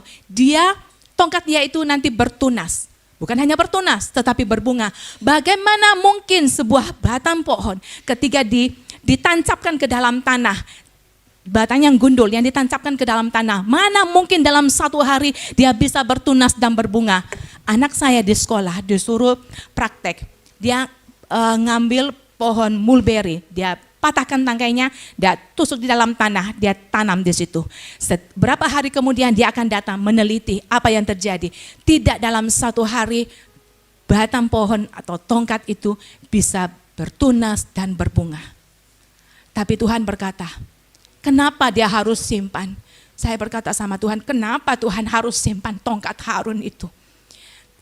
Tongkat dia itu nanti bertunas. Bukan hanya bertunas, tetapi berbunga. Bagaimana mungkin sebuah batang pohon ketika ditancapkan ke dalam tanah, batang yang gundul yang ditancapkan ke dalam tanah, mana mungkin dalam satu hari dia bisa bertunas dan berbunga. Anak saya di sekolah disuruh praktek, dia ngambil pohon mulberry, dia patahkan tangkainya, dia tusuk di dalam tanah, dia tanam di situ. Beberapa hari kemudian dia akan datang meneliti apa yang terjadi. Tidak dalam satu hari batang pohon atau tongkat itu bisa bertunas dan berbunga. Tapi Tuhan berkata, kenapa dia harus simpan? Saya berkata sama Tuhan, kenapa Tuhan harus simpan tongkat Harun itu?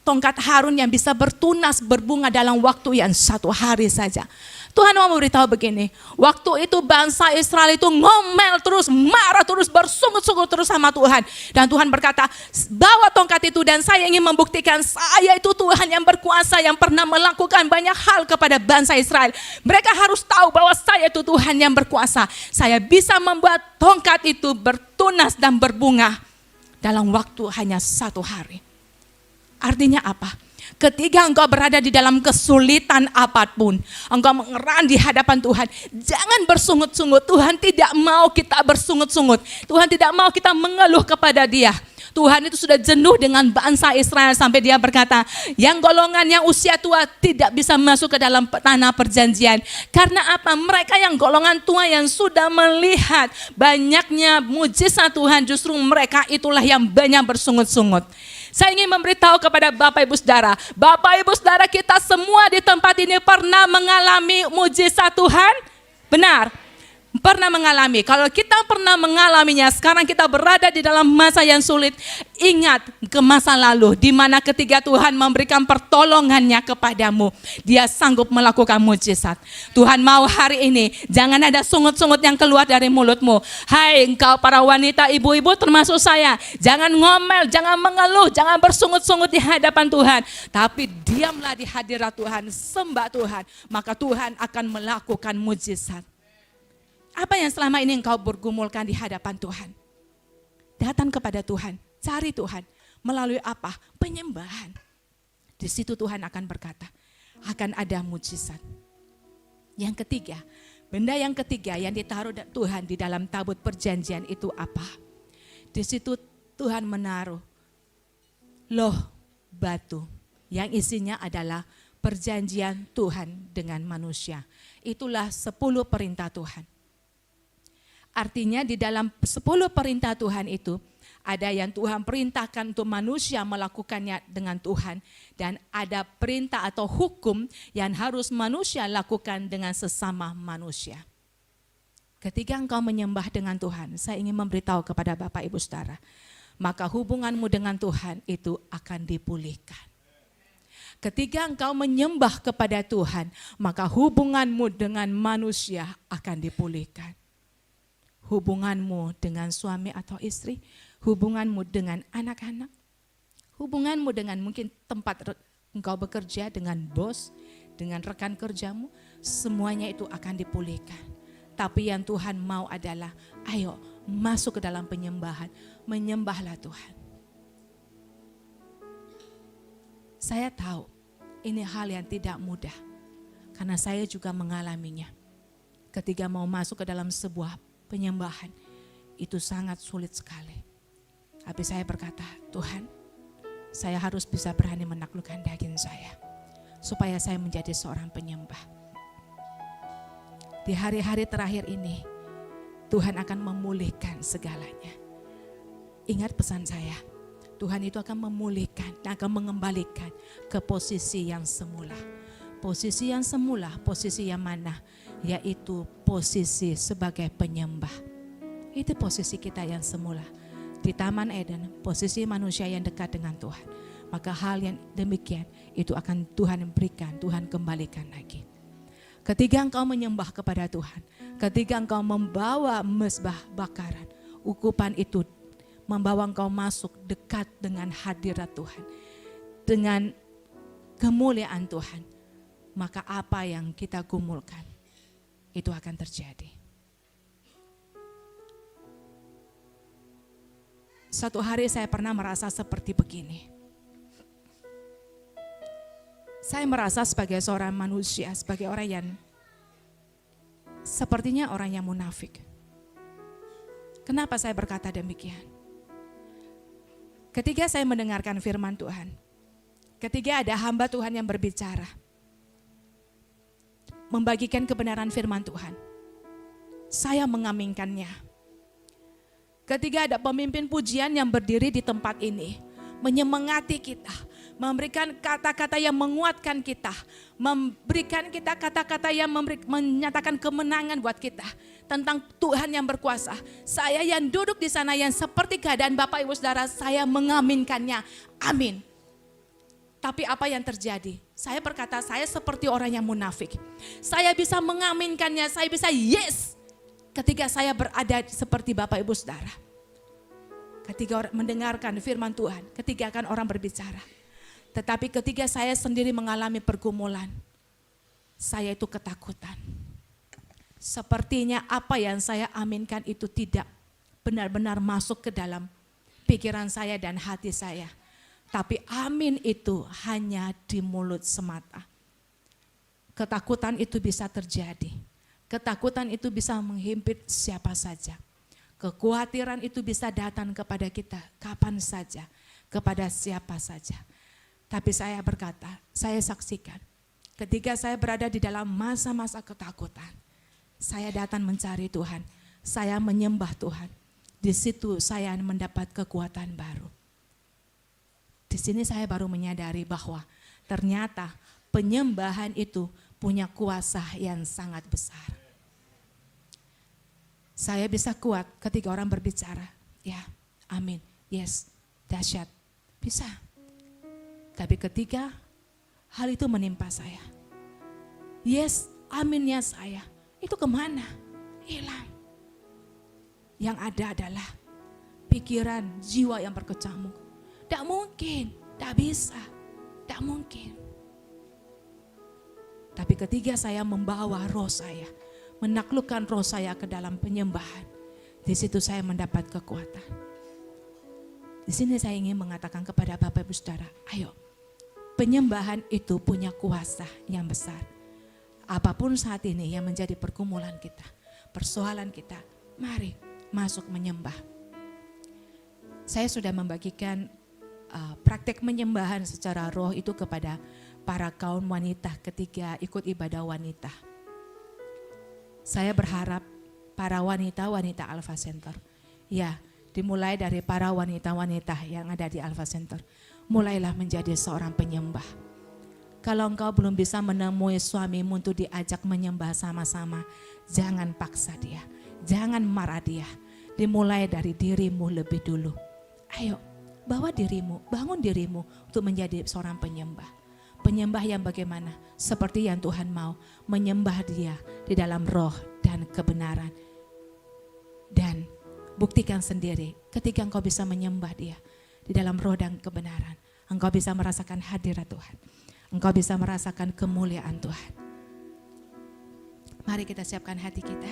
Tongkat Harun yang bisa bertunas, berbunga dalam waktu yang satu hari saja. Tuhan mau memberitahu begini, waktu itu bangsa Israel itu ngomel terus, marah terus, bersungut-sungut terus sama Tuhan. Dan Tuhan berkata, bawa tongkat itu dan saya ingin membuktikan saya itu Tuhan yang berkuasa, yang pernah melakukan banyak hal kepada bangsa Israel. Mereka harus tahu bahwa saya itu Tuhan yang berkuasa. Saya bisa membuat tongkat itu bertunas dan berbunga dalam waktu hanya satu hari. Artinya apa? Ketika engkau berada di dalam kesulitan apapun, engkau mengeran di hadapan Tuhan, jangan bersungut-sungut. Tuhan tidak mau kita bersungut-sungut. Tuhan tidak mau kita mengeluh kepada Dia. Tuhan itu sudah jenuh dengan bangsa Israel sampai Dia berkata, yang golongan yang usia tua tidak bisa masuk ke dalam tanah perjanjian. Karena apa? Mereka yang golongan tua yang sudah melihat banyaknya mujizat Tuhan, justru mereka itulah yang banyak bersungut-sungut. Saya ingin memberitahu kepada Bapak Ibu Saudara kita semua di tempat ini pernah mengalami mujizat Tuhan? Benar. Pernah mengalami. Kalau kita pernah mengalaminya, sekarang kita berada di dalam masa yang sulit. Ingat ke masa lalu, di mana ketika Tuhan memberikan pertolongannya kepadamu, Dia sanggup melakukan mujizat. Tuhan mau hari ini, jangan ada sungut-sungut yang keluar dari mulutmu. Hai engkau para wanita, ibu-ibu termasuk saya, jangan ngomel, jangan mengeluh, jangan bersungut-sungut di hadapan Tuhan. Tapi diamlah di hadirat Tuhan, sembah Tuhan, maka Tuhan akan melakukan mujizat. Apa yang selama ini engkau bergumulkan di hadapan Tuhan? Datang kepada Tuhan, cari Tuhan. Melalui apa? Penyembahan. Di situ Tuhan akan berkata, akan ada mujizat. Yang ketiga, benda yang ketiga yang ditaruh Tuhan di dalam tabut perjanjian itu apa? Di situ Tuhan menaruh loh batu yang isinya adalah perjanjian Tuhan dengan manusia. Itulah 10 perintah Tuhan. Artinya di dalam 10 perintah Tuhan itu ada yang Tuhan perintahkan untuk manusia melakukannya dengan Tuhan, dan ada perintah atau hukum yang harus manusia lakukan dengan sesama manusia. Ketika engkau menyembah dengan Tuhan, saya ingin memberitahu kepada Bapak Ibu Saudara, maka hubunganmu dengan Tuhan itu akan dipulihkan. Ketika engkau menyembah kepada Tuhan, maka hubunganmu dengan manusia akan dipulihkan. Hubunganmu dengan suami atau istri, hubunganmu dengan anak-anak, hubunganmu dengan mungkin tempat engkau bekerja, dengan bos, dengan rekan kerjamu, semuanya itu akan dipulihkan. Tapi yang Tuhan mau adalah, ayo masuk ke dalam penyembahan, menyembahlah Tuhan. Saya tahu ini hal yang tidak mudah, karena saya juga mengalaminya. Ketika mau masuk ke dalam sebuah penyembahan, itu sangat sulit sekali. Tapi saya berkata, Tuhan, saya harus bisa berani menaklukkan daging saya, supaya saya menjadi seorang penyembah. Di hari-hari terakhir ini, Tuhan akan memulihkan segalanya. Ingat pesan saya, Tuhan itu akan memulihkan dan akan mengembalikan ke posisi yang semula. Posisi yang semula, posisi yang mana? Yaitu posisi sebagai penyembah. Itu posisi kita yang semula. Di Taman Eden, posisi manusia yang dekat dengan Tuhan. Maka hal yang demikian itu akan Tuhan berikan, Tuhan kembalikan lagi. Ketika engkau menyembah kepada Tuhan, ketika engkau membawa mezbah bakaran, ukupan itu membawa engkau masuk dekat dengan hadirat Tuhan, dengan kemuliaan Tuhan. Maka apa yang kita gumulkan itu akan terjadi. Suatu hari saya pernah merasa seperti begini. Saya merasa sebagai seorang manusia, sebagai orang yang sepertinya orang yang munafik. Kenapa saya berkata demikian? Ketika saya mendengarkan firman Tuhan, ketika ada hamba Tuhan yang berbicara, membagikan kebenaran firman Tuhan, saya mengaminkannya. Ketika ada pemimpin pujian yang berdiri di tempat ini, menyemangati kita, memberikan kata-kata yang menguatkan kita, memberikan kita kata-kata yang menyatakan kemenangan buat kita tentang Tuhan yang berkuasa. Saya yang duduk di sana yang seperti keadaan Bapak Ibu Saudara, saya mengaminkannya. Amin. Tapi apa yang terjadi? Saya berkata, saya seperti orang yang munafik. Saya bisa mengaminkannya, saya bisa yes. Ketika saya berada seperti Bapak Ibu Saudara. Ketika orang mendengarkan firman Tuhan, ketika akan orang berbicara. Tetapi ketika saya sendiri mengalami pergumulan, saya itu ketakutan. Sepertinya apa yang saya aminkan itu tidak benar-benar masuk ke dalam pikiran saya dan hati saya. Tapi amin itu hanya di mulut semata. Ketakutan itu bisa terjadi. Ketakutan itu bisa menghimpit siapa saja. Kekhawatiran itu bisa datang kepada kita kapan saja, kepada siapa saja. Tapi saya berkata, saya saksikan, ketika saya berada di dalam masa-masa ketakutan, saya datang mencari Tuhan, saya menyembah Tuhan. Di situ saya mendapat kekuatan baru. Di sini saya baru menyadari bahwa ternyata penyembahan itu punya kuasa yang sangat besar. Saya bisa kuat ketika orang berbicara, ya amin, yes, dahsyat, bisa. Tapi ketika hal itu menimpa saya, yes, aminnya saya, itu kemana? Hilang. Yang ada adalah pikiran, jiwa yang berkecamuk. Tidak mungkin, tidak bisa, tidak mungkin. Tapi ketika saya membawa roh saya, menaklukkan roh saya ke dalam penyembahan, di situ saya mendapat kekuatan. Di sini saya ingin mengatakan kepada Bapak Ibu Saudara, ayo, penyembahan itu punya kuasa yang besar. Apapun saat ini yang menjadi pergumulan kita, persoalan kita, mari masuk menyembah. Saya sudah membagikan praktek menyembahan secara roh itu kepada para kaum wanita ketika ikut ibadah wanita. Saya berharap para wanita-wanita Alpha Center, ya dimulai dari para wanita-wanita yang ada di Alpha Center, mulailah menjadi seorang penyembah. Kalau engkau belum bisa menemui suamimu untuk diajak menyembah sama-sama, jangan paksa dia, jangan marah dia. Dimulai dari dirimu lebih dulu. Ayo, bawa dirimu, bangun dirimu untuk menjadi seorang penyembah. Penyembah yang bagaimana? Seperti yang Tuhan mau, menyembah dia di dalam roh dan kebenaran. Dan buktikan sendiri ketika engkau bisa menyembah dia di dalam roh dan kebenaran. Engkau bisa merasakan hadirat Tuhan. Engkau bisa merasakan kemuliaan Tuhan. Mari kita siapkan hati kita.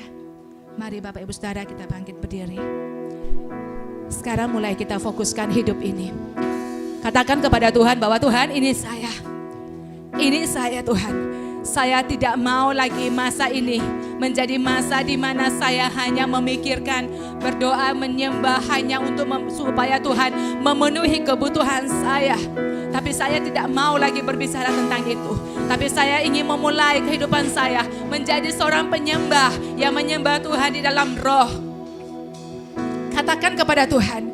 Mari Bapak Ibu Saudara kita bangkit berdiri. Sekarang mulai kita fokuskan hidup ini. Katakan kepada Tuhan bahwa Tuhan ini saya. Ini saya Tuhan, saya tidak mau lagi masa ini menjadi masa di mana saya hanya memikirkan, berdoa, menyembah hanya untuk supaya Tuhan memenuhi kebutuhan saya. Tapi saya tidak mau lagi berbicara tentang itu. Tapi saya ingin memulai kehidupan saya menjadi seorang penyembah yang menyembah Tuhan di dalam roh. Katakan kepada Tuhan,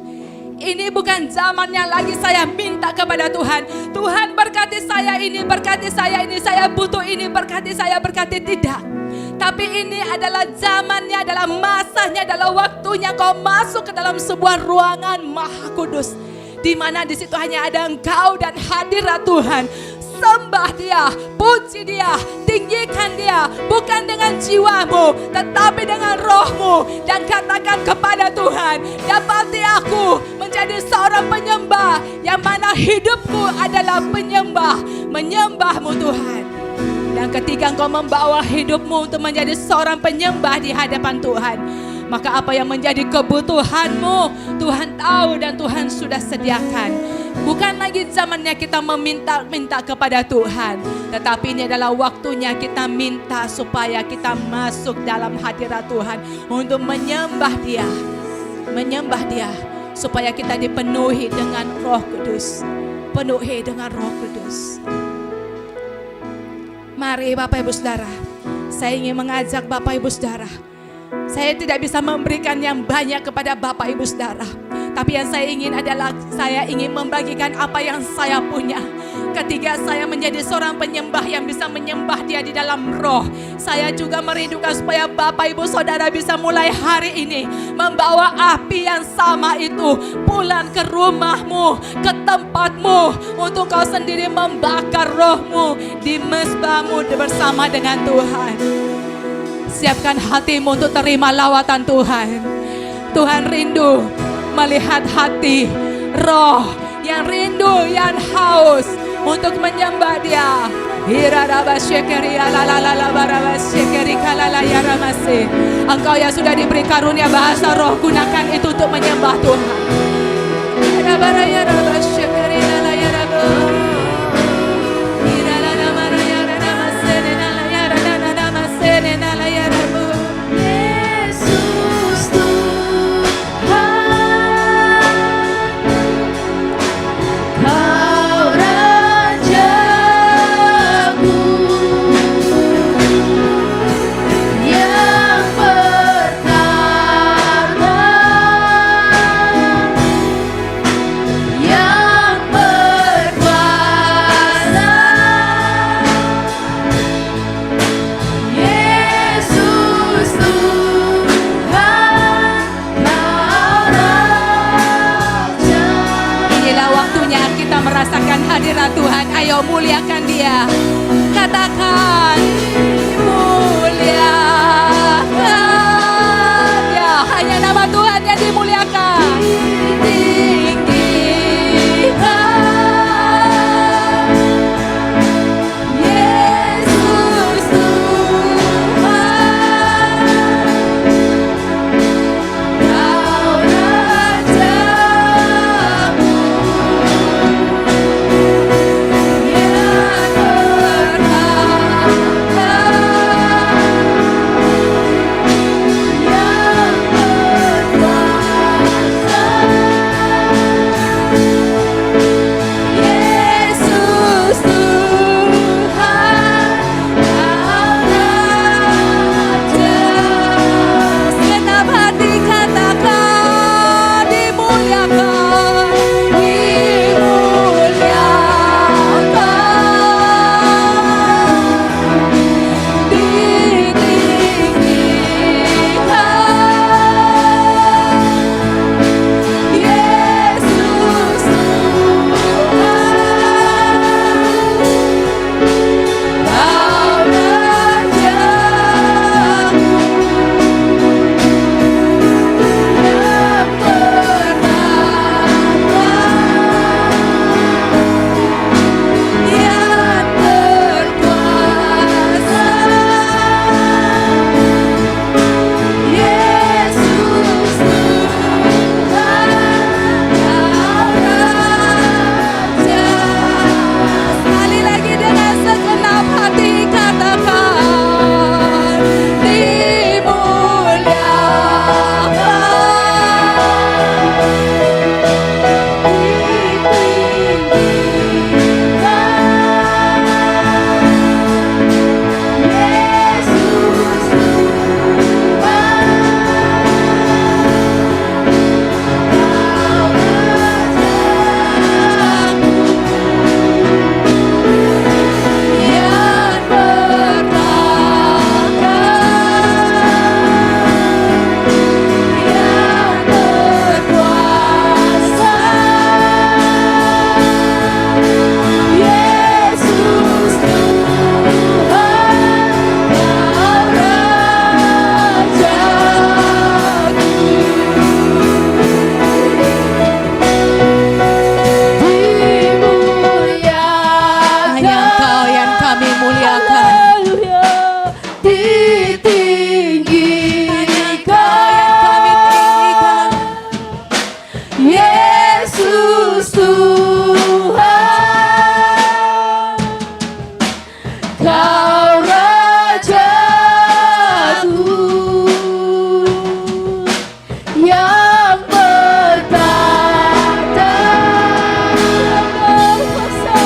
ini bukan zamannya lagi saya minta kepada Tuhan. Tuhan berkati saya ini, berkati saya ini, saya butuh ini, berkati saya, berkati tidak. Tapi ini adalah zamannya, adalah masanya, adalah waktunya kau masuk ke dalam sebuah ruangan maha kudus. Di mana di situ hanya ada engkau dan hadirat Tuhan. Sembah dia, puji dia, tinggikan dia, bukan dengan jiwamu, tetapi dengan rohmu. Dan katakan kepada Tuhan, dapati aku menjadi seorang penyembah, yang mana hidupku adalah penyembah, menyembahmu Tuhan. Yang ketiga, Engkau membawa hidupmu untuk menjadi seorang penyembah di hadapan Tuhan. Maka apa yang menjadi kebutuhanmu, Tuhan tahu dan Tuhan sudah sediakan. Bukan lagi zamannya kita meminta-minta kepada Tuhan, tetapi ini adalah waktunya kita minta supaya kita masuk dalam hadirat Tuhan untuk menyembah Dia. Menyembah Dia supaya kita dipenuhi dengan Roh Kudus. Penuhi dengan Roh Kudus. Mari Bapak Ibu Saudara, saya ingin mengajak Bapak Ibu Saudara. Saya tidak bisa memberikan yang banyak kepada Bapak Ibu Saudara, tapi yang saya ingin adalah saya ingin membagikan apa yang saya punya. Ketika saya menjadi seorang penyembah yang bisa menyembah Dia di dalam roh, saya juga merindukan supaya Bapak Ibu Saudara bisa mulai hari ini membawa api yang sama itu pulang ke rumahmu, ke tempatmu, untuk kau sendiri membakar rohmu di mezbahmu bersama dengan Tuhan. Siapkan hatimu untuk terima lawatan Tuhan. Tuhan rindu melihat hati, roh yang rindu, yang haus untuk menyembah Dia. Engkau yang sudah diberi karunia bahasa roh, gunakan itu untuk menyembah Tuhan. Yesus Tuhan, Kau Rajaku yang pertama, yang berkuasa. Yesus Tuhan, Kau Raja. Inilah waktunya kita merasakan hadirat Tuhan. Ayo muliakan Dia. Katakan muliakan. Ya, hanya nama Tuhan yang dimuliakan. Tinggikan Yesus Tuhan, Kau Rajaku yang pertama, ditinggikan, Yesus Tuhan, Kau Rajaku yang bertata berkuasa.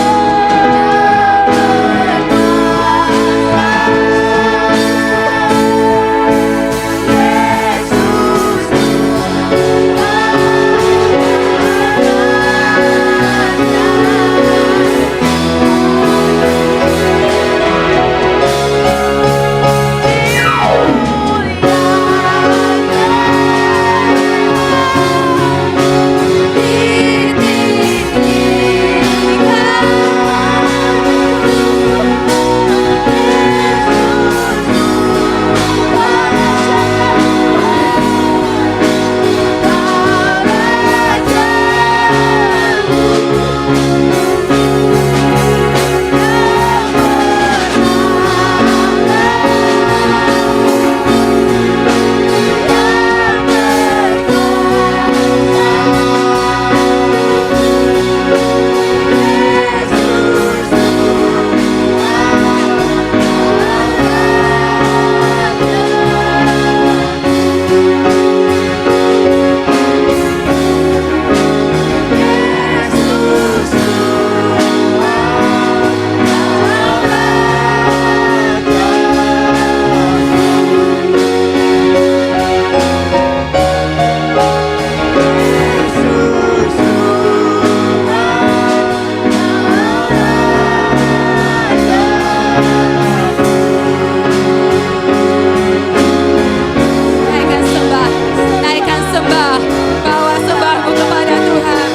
Naikkan sembah, bawa sembahmu kepada Tuhan.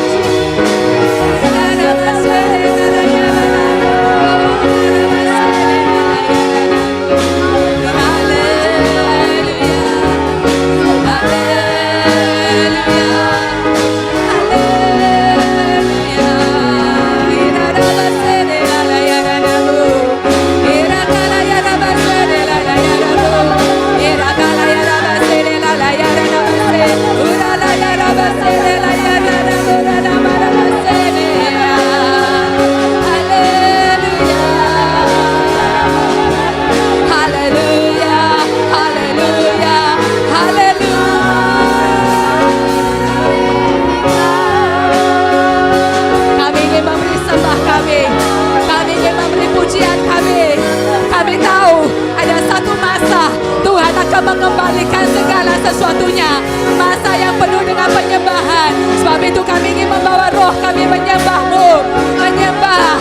Kami ingin memberi sembah kami ingin memberi pujian kami tahu ada satu masa Tuhan akan mengembalikan segala sesuatunya, masa yang penuh dengan penyembahan. Sebab itu kami ingin membawa roh kami menyembah-Mu, menyembah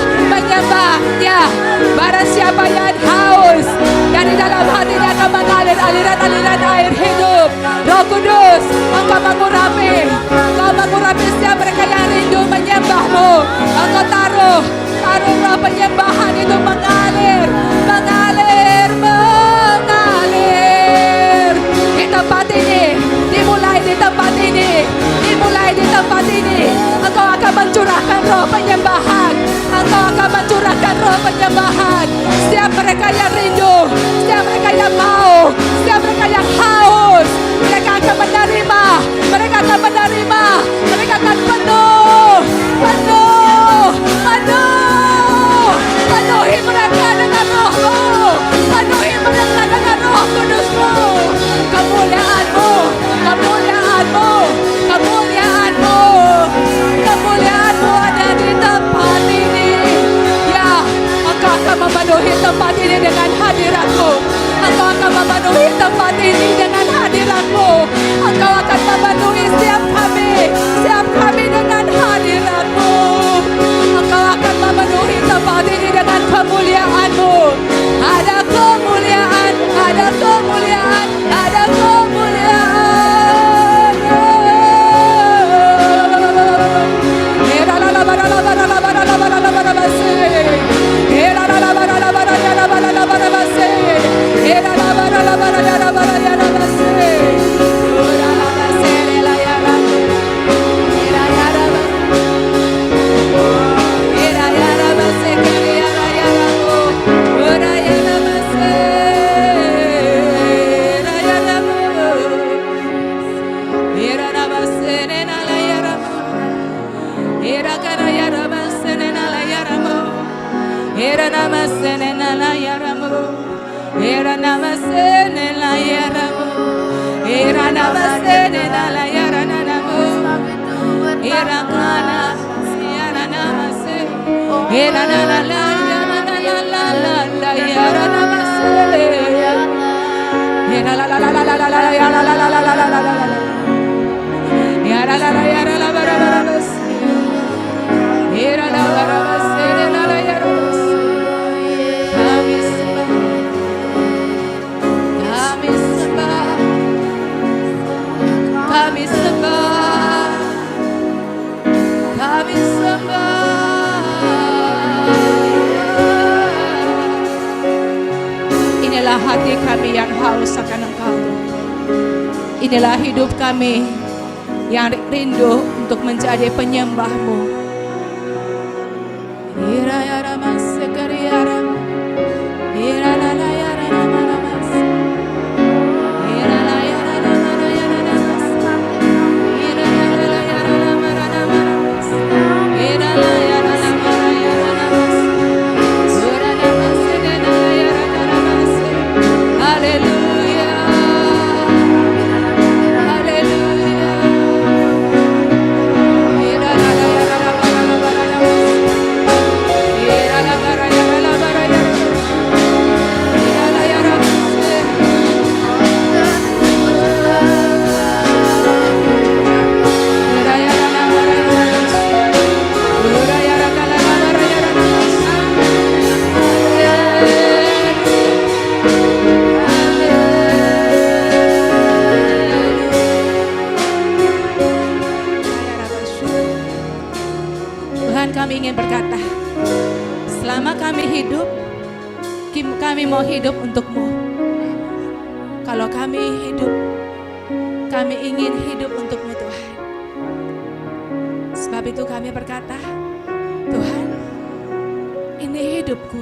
ya. Barang siapa yang haus, dari dalam hatinya akan mengalir aliran-aliran air hidup. Roh Kudus, Engkau mengurapi setiap mereka yang rindu menyembah-Mu. Engkau taruh roh penyembahan itu mengalir di tempat ini, dimulai di tempat ini. Engkau akan mencurahkan roh penyembahan. Setiap mereka yang rindu, setiap mereka yang mau, setiap mereka yang haus, mereka akan menerima, mereka akan penuhi mereka dengan roh-Mu, penuhi mereka dengan roh Kudus-Mu. Kemuliaan-Mu ada di tempat ini. Ya, Engkau akan memenuhi tempat ini dengan hadirat-Mu. Engkau akan memenuhi tempat ini dengan hadirat-Mu. Engkau akan memenuhi setiap kami dengan hadirat-Mu. Engkau akan memenuhi tempat ini dengan kemuliaan-Mu. Ada kemuliaan, ada kemuliaan, ada kemuliaan. Era Irakana siarana mase. Irana la la yarana mase. Ira la la la la la la la ya la la la la la la la la. Ya la la la ya la bara bara mase. Ira la bara mase la la ya mase. Kami sembah. Kami sembah. Kami sembah. Kami sembah. Inilah hati kami yang haus akan Engkau. Inilah hidup kami yang rindu untuk menjadi penyembah-Mu. Irayara masekariara. Iralala yara namamas. Irala yara namamas. Irala yara namamas. Irala yara namamas. Urana masedena yara namamas. Haleluya. Haleluya. Irala yara namamas. Irala bara yara bara yara. Irala yara masedena. Ira yara namamas. Ura yara kala bara yara namamas. Tuhan, kami ingin berkata, selama kami hidup, kami mau hidup untuk-Mu. Kalau kami hidup, kami ingin hidup untuk-Mu Tuhan. Sebab itu kami berkata, Tuhan, ini hidupku,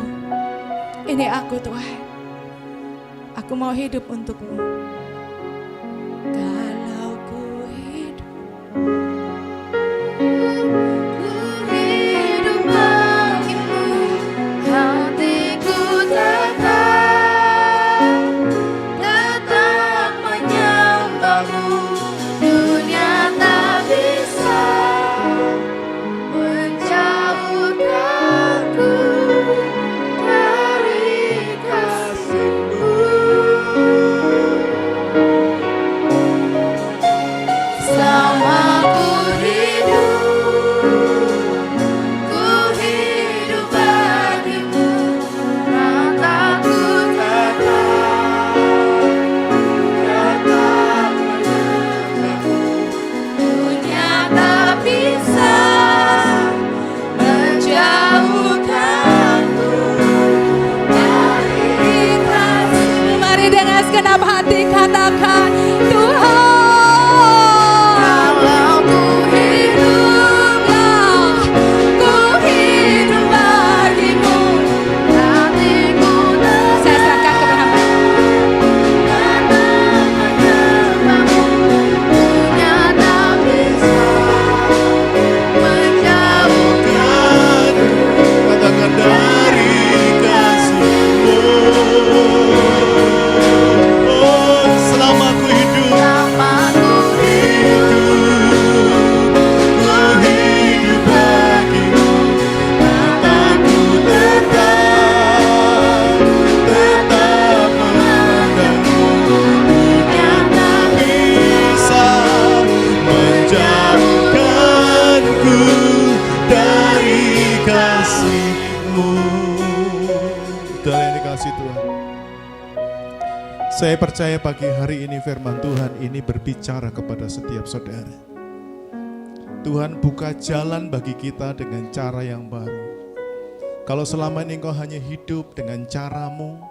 ini aku Tuhan. Aku mau hidup untuk-Mu. Kalau ku hidup bagimu, hatiku tetap menyembah-Mu. Dunia tak bisa menjauhkanku dari kasih-Mu. Selama ku hidup bagimu, mataku tetap menyembah-Mu. Dunia tak bisa menjauhkanku dari kasih-Mu. Mari dengan segenap hati katakan, Tuhan. Kalau ku hiduplah, ku hidup bagimu, hatiku saya serahkan kepada Hamba. Menyembah-Mu. Dunia tak bisa menjauhkanku. Katakan dari kasih-Mu. Oh, selama ku hidup, Selama ku hidup bagimu, mataku tetap memandangmu. Dunia tak bisa menjauhkanku dari kasih-Mu. Dalam ini kasih Tuhan, saya percaya pagi hari ini firman Tuhan ini berbicara kepada setiap saudara. Tuhan buka jalan bagi kita dengan cara yang baru. Kalau selama ini engkau hanya hidup dengan caramu,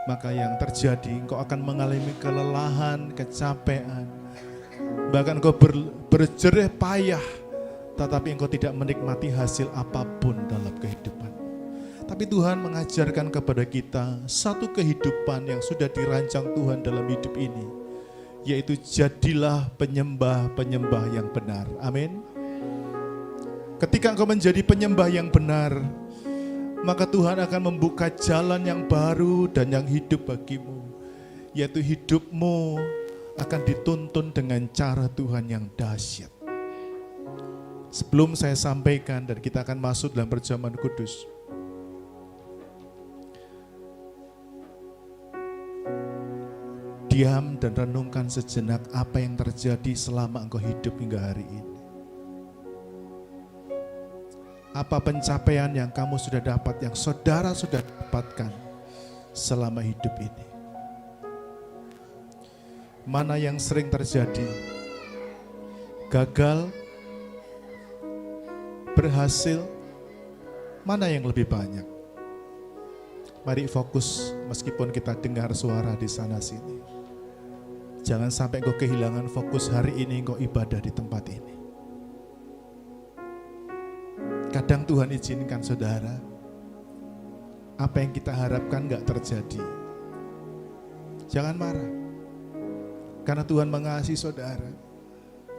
maka yang terjadi engkau akan mengalami kelelahan, kecapean. Bahkan engkau berjerih payah, tetapi engkau tidak menikmati hasil apapun dalam kehidupan. Tapi Tuhan mengajarkan kepada kita satu kehidupan yang sudah dirancang Tuhan dalam hidup ini, yaitu jadilah penyembah-penyembah yang benar. Amin. Ketika engkau menjadi penyembah yang benar, maka Tuhan akan membuka jalan yang baru dan yang hidup bagimu, yaitu hidupmu akan dituntun dengan cara Tuhan yang dahsyat. Sebelum saya sampaikan dan kita akan masuk dalam perjamuan kudus, diam dan renungkan sejenak apa yang terjadi selama engkau hidup hingga hari ini. Apa pencapaian yang kamu sudah dapat, yang saudara sudah dapatkan selama hidup ini? Mana yang sering terjadi? Gagal, berhasil, mana yang lebih banyak? Mari fokus meskipun kita dengar suara di sana sini. Jangan sampai engkau kehilangan fokus hari ini engkau ibadah di tempat ini. Kadang Tuhan izinkan saudara, apa yang kita harapkan gak terjadi. Jangan marah, karena Tuhan mengasihi saudara,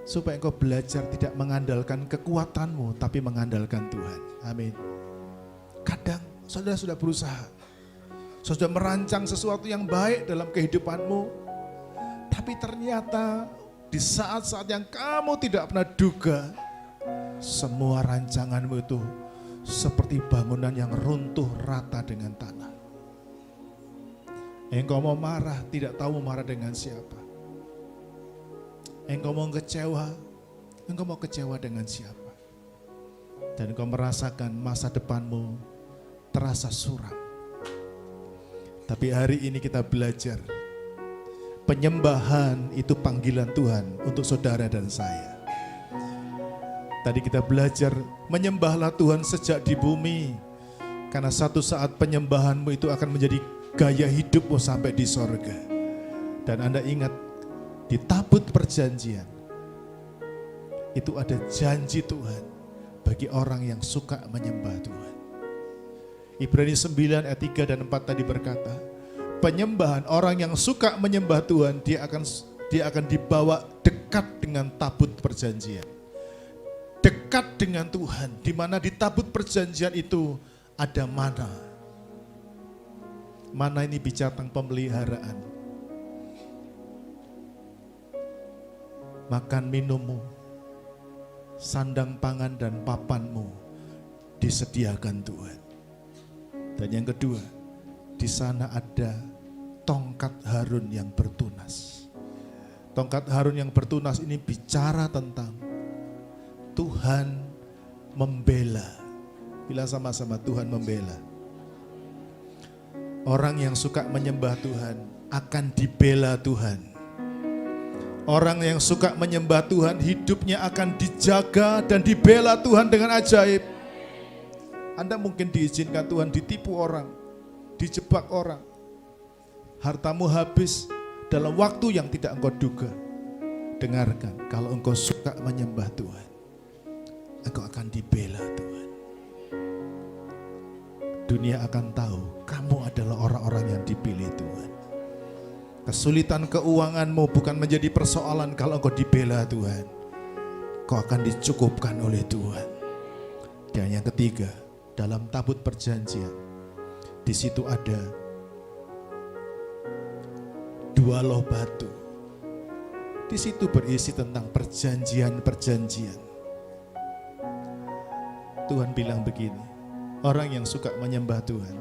supaya engkau belajar tidak mengandalkan kekuatanmu, tapi mengandalkan Tuhan. Amin. Kadang saudara sudah berusaha, sudah merancang sesuatu yang baik dalam kehidupanmu, tapi ternyata di saat-saat yang kamu tidak pernah duga, semua rancanganmu itu seperti bangunan yang runtuh rata dengan tanah. Engkau mau marah, tidak tahu mau marah dengan siapa. Engkau mau kecewa dengan siapa. Dan engkau merasakan masa depanmu terasa suram. Tapi hari ini kita belajar, penyembahan itu panggilan Tuhan untuk saudara dan saya. Tadi kita belajar, menyembahlah Tuhan sejak di bumi, karena satu saat penyembahanmu itu akan menjadi gaya hidupmu sampai di sorga. Dan Anda ingat, di tabut perjanjian, itu ada janji Tuhan bagi orang yang suka menyembah Tuhan. Ibrani 9 ayat 3 dan 4 tadi berkata, penyembahan orang yang suka menyembah Tuhan, dia akan dibawa dekat dengan tabut perjanjian. Dekat dengan Tuhan, di mana di tabut perjanjian itu ada mana. Mana ini bicara tentang pemeliharaan. Makan minummu, sandang pangan dan papanmu disediakan Tuhan. Dan yang kedua, di sana ada tongkat Harun yang bertunas. Tongkat Harun yang bertunas ini bicara tentang Tuhan membela. Bila sama-sama Tuhan membela. Orang yang suka menyembah Tuhan akan dibela Tuhan. Orang yang suka menyembah Tuhan hidupnya akan dijaga dan dibela Tuhan dengan ajaib. Anda mungkin diizinkan Tuhan ditipu orang, dijebak orang. Hartamu habis dalam waktu yang tidak engkau duga. Dengarkan, kalau engkau suka menyembah Tuhan, engkau akan dibela Tuhan. Dunia akan tahu kamu adalah orang-orang yang dipilih Tuhan. Kesulitan keuanganmu bukan menjadi persoalan kalau engkau dibela Tuhan. Kau akan dicukupkan oleh Tuhan. Dan yang ketiga, dalam tabut perjanjian, di situ ada 2 loh batu. Di situ berisi tentang perjanjian-perjanjian. Tuhan bilang begini, orang yang suka menyembah Tuhan,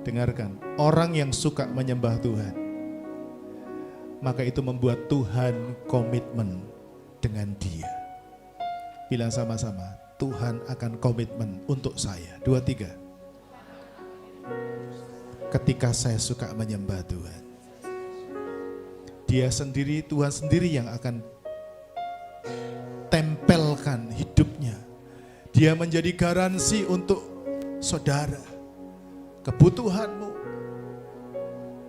dengarkan, orang yang suka menyembah Tuhan, maka itu membuat Tuhan komitmen dengan dia. Bilang sama-sama, Tuhan akan komitmen untuk saya. 2, 3. Ketika saya suka menyembah Tuhan, dia sendiri, Tuhan sendiri yang akan tempelkan hidupnya. Dia menjadi garansi untuk saudara. Kebutuhanmu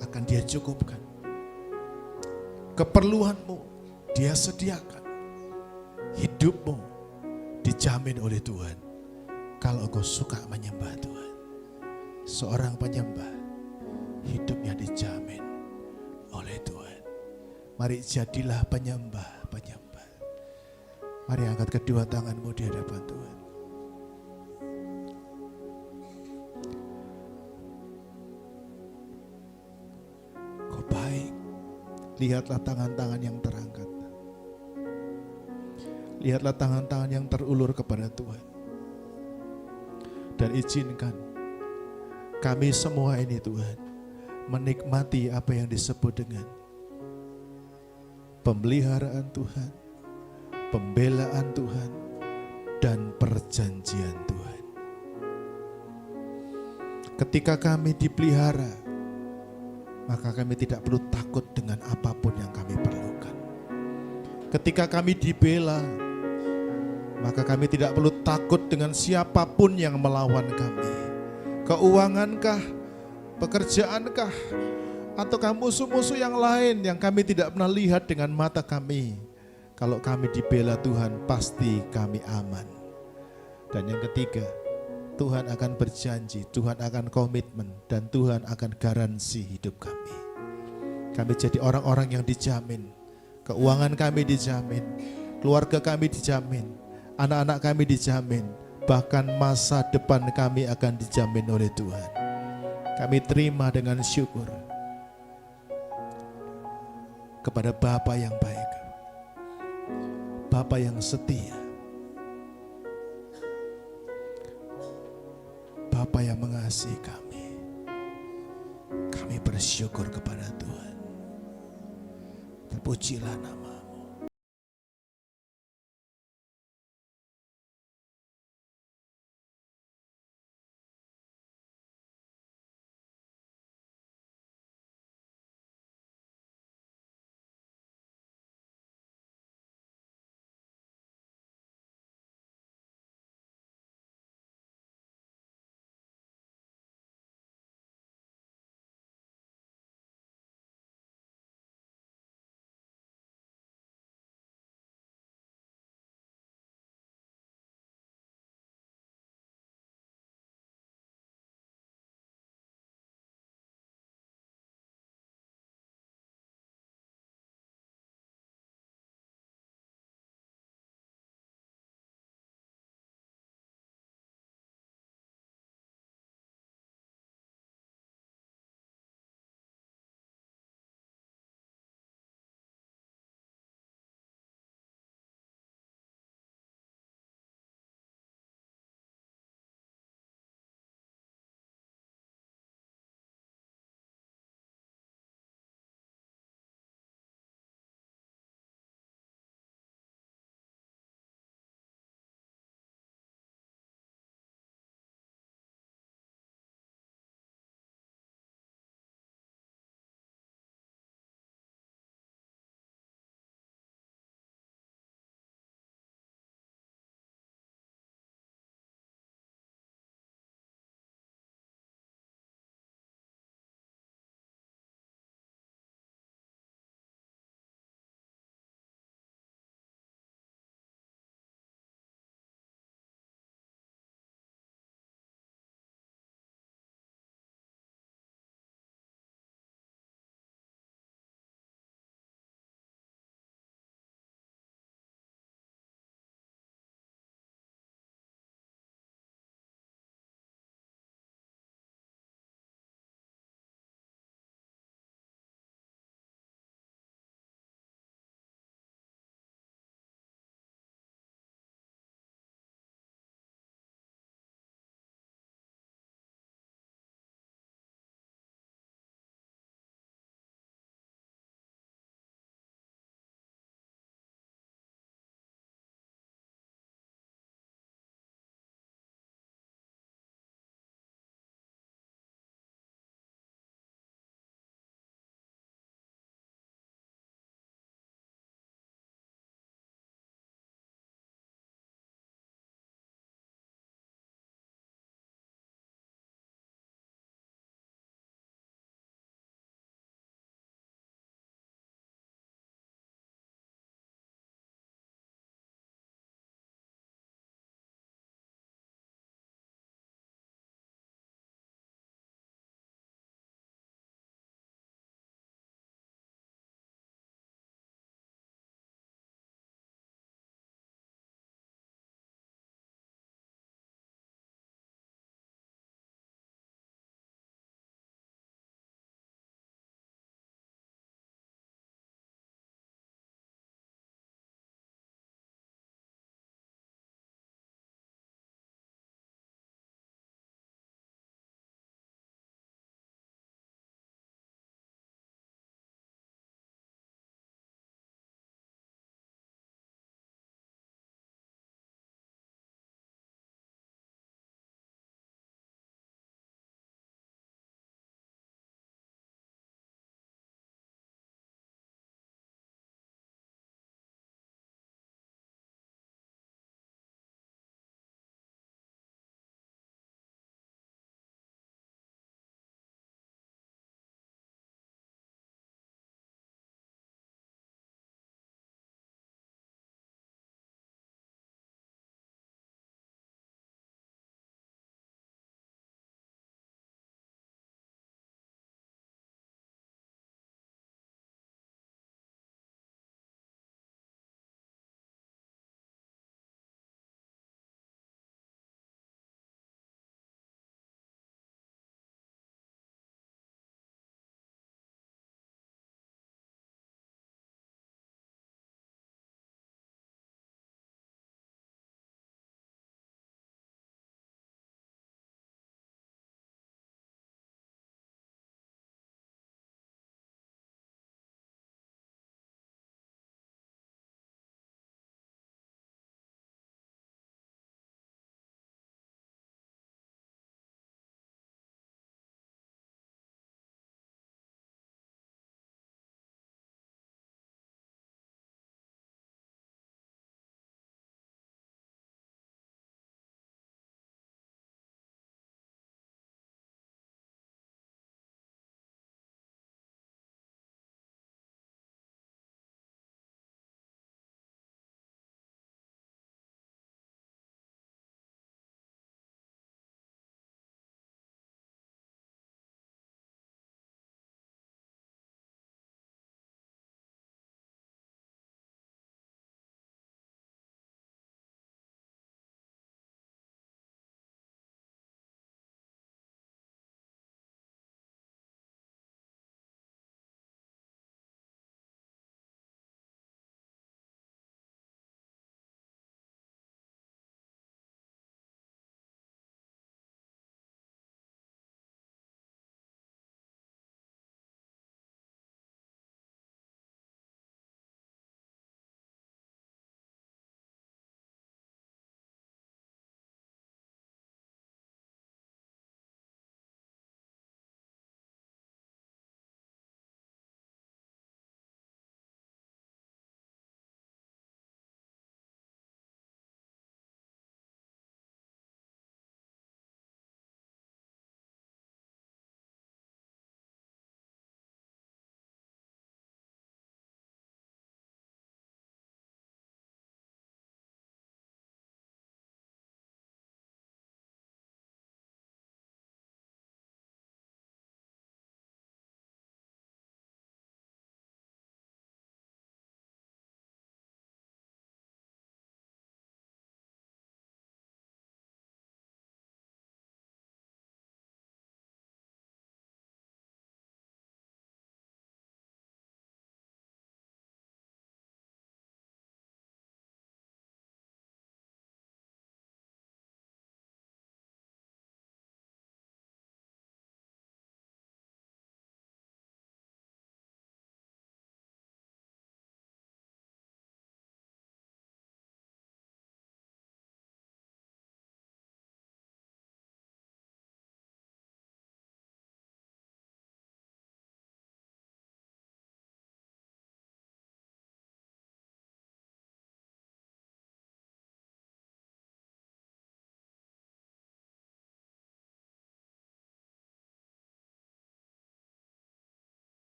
akan dia cukupkan. Keperluanmu dia sediakan. Hidupmu dijamin oleh Tuhan. Kalau engkau suka menyembah Tuhan. Seorang penyembah, hidupnya dijamin oleh Tuhan. Mari jadilah penyembah-penyembah. Mari angkat kedua tanganmu di hadapan Tuhan. Kau baik. Lihatlah tangan-tangan yang terangkat. Lihatlah tangan-tangan yang terulur kepada Tuhan. Dan izinkan kami semua ini Tuhan menikmati apa yang disebut dengan pemeliharaan Tuhan, pembelaan Tuhan, dan perjanjian Tuhan. Ketika kami dipelihara, maka kami tidak perlu takut dengan apapun yang kami perlukan. Ketika kami dibela, maka kami tidak perlu takut dengan siapapun yang melawan kami. Keuangankah, pekerjaankah, ataukah musuh-musuh yang lain yang kami tidak pernah lihat dengan mata kami. Kalau kami dibela Tuhan, pasti kami aman. Dan yang ketiga, Tuhan akan berjanji, Tuhan akan komitmen, dan Tuhan akan garansi hidup kami. Kami jadi orang-orang yang dijamin. Keuangan kami dijamin, keluarga kami dijamin, anak-anak kami dijamin, bahkan masa depan kami akan dijamin oleh Tuhan. Kami terima dengan syukur kepada Bapa yang baik, Bapa yang setia, Bapa yang mengasihi kami. Kami bersyukur kepada Tuhan. Terpujilah nama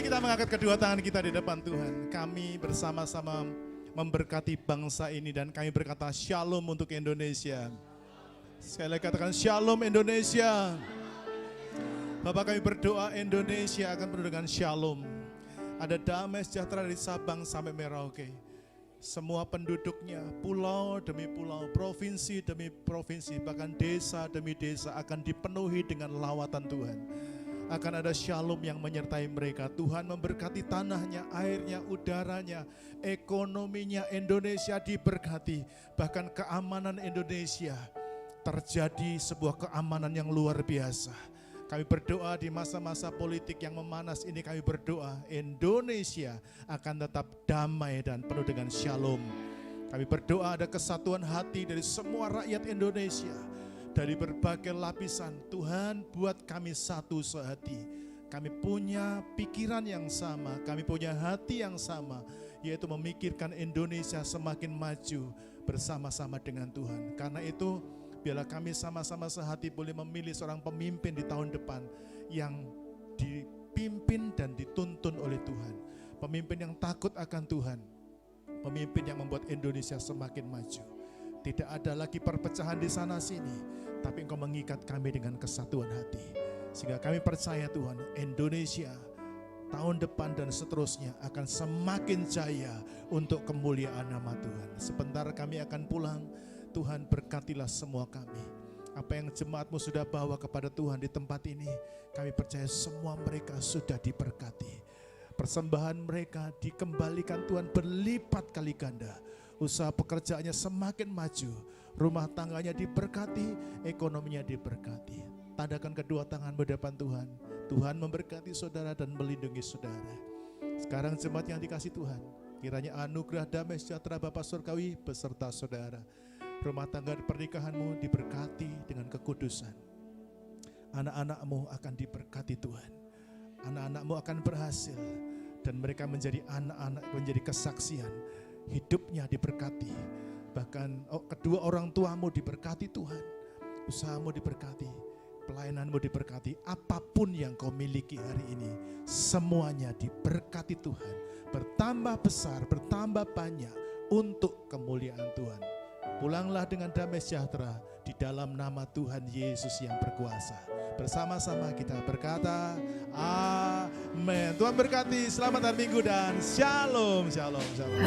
kita mengangkat kedua tangan kita di depan Tuhan. Kami bersama-sama memberkati bangsa ini dan kami berkata shalom untuk Indonesia. Sekali lagi katakan shalom Indonesia. Bapak, kami berdoa Indonesia akan penuh dengan shalom. Ada damai sejahtera dari Sabang sampai Merauke. Semua penduduknya, pulau demi pulau, provinsi demi provinsi, bahkan desa demi desa akan dipenuhi dengan lawatan Tuhan. Akan ada shalom yang menyertai mereka. Tuhan memberkati tanahnya, airnya, udaranya, ekonominya. Indonesia diberkati. Bahkan keamanan Indonesia terjadi sebuah keamanan yang luar biasa. Kami berdoa di masa-masa politik yang memanas ini, kami berdoa Indonesia akan tetap damai dan penuh dengan shalom. Kami berdoa ada kesatuan hati dari semua rakyat Indonesia. Dari berbagai lapisan, Tuhan buat kami satu sehati. Kami punya pikiran yang sama, kami punya hati yang sama, yaitu memikirkan Indonesia semakin maju bersama-sama dengan Tuhan. Karena itu, biarlah kami sama-sama sehati boleh memilih seorang pemimpin di tahun depan yang dipimpin dan dituntun oleh Tuhan. Pemimpin yang takut akan Tuhan. Pemimpin yang membuat Indonesia semakin maju. Tidak ada lagi perpecahan di sana sini, tapi Engkau mengikat kami dengan kesatuan hati. Sehingga kami percaya Tuhan, Indonesia tahun depan dan seterusnya akan semakin jaya untuk kemuliaan nama Tuhan. Sebentar kami akan pulang. Tuhan berkatilah semua kami. Apa yang jemaat-Mu sudah bawa kepada Tuhan di tempat ini, kami percaya semua mereka sudah diberkati. Persembahan mereka dikembalikan Tuhan berlipat kali ganda. Usaha pekerjaannya semakin maju. Rumah tangganya diberkati, ekonominya diberkati. Tandakan kedua tangan-Mu di depan Tuhan. Tuhan memberkati saudara dan melindungi saudara. Sekarang jemaat yang dikasih Tuhan, kiranya anugerah damai sejahtera Bapa Surgawi beserta saudara. Rumah tangga pernikahanmu diberkati dengan kekudusan. Anak-anakmu akan diberkati Tuhan. Anak-anakmu akan berhasil dan mereka menjadi anak-anak, menjadi kesaksian. Hidupnya diberkati. Bahkan kedua orang tuamu diberkati Tuhan. Usahamu diberkati, pelayananmu diberkati. Apapun yang kau miliki hari ini, semuanya diberkati Tuhan. Bertambah besar, bertambah banyak untuk kemuliaan Tuhan. Pulanglah dengan damai sejahtera di dalam nama Tuhan Yesus yang berkuasa. Bersama-sama kita berkata, amin. Tuhan berkati, selamat hari Minggu dan shalom, shalom, shalom.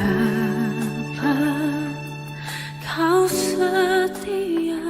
Kau setia.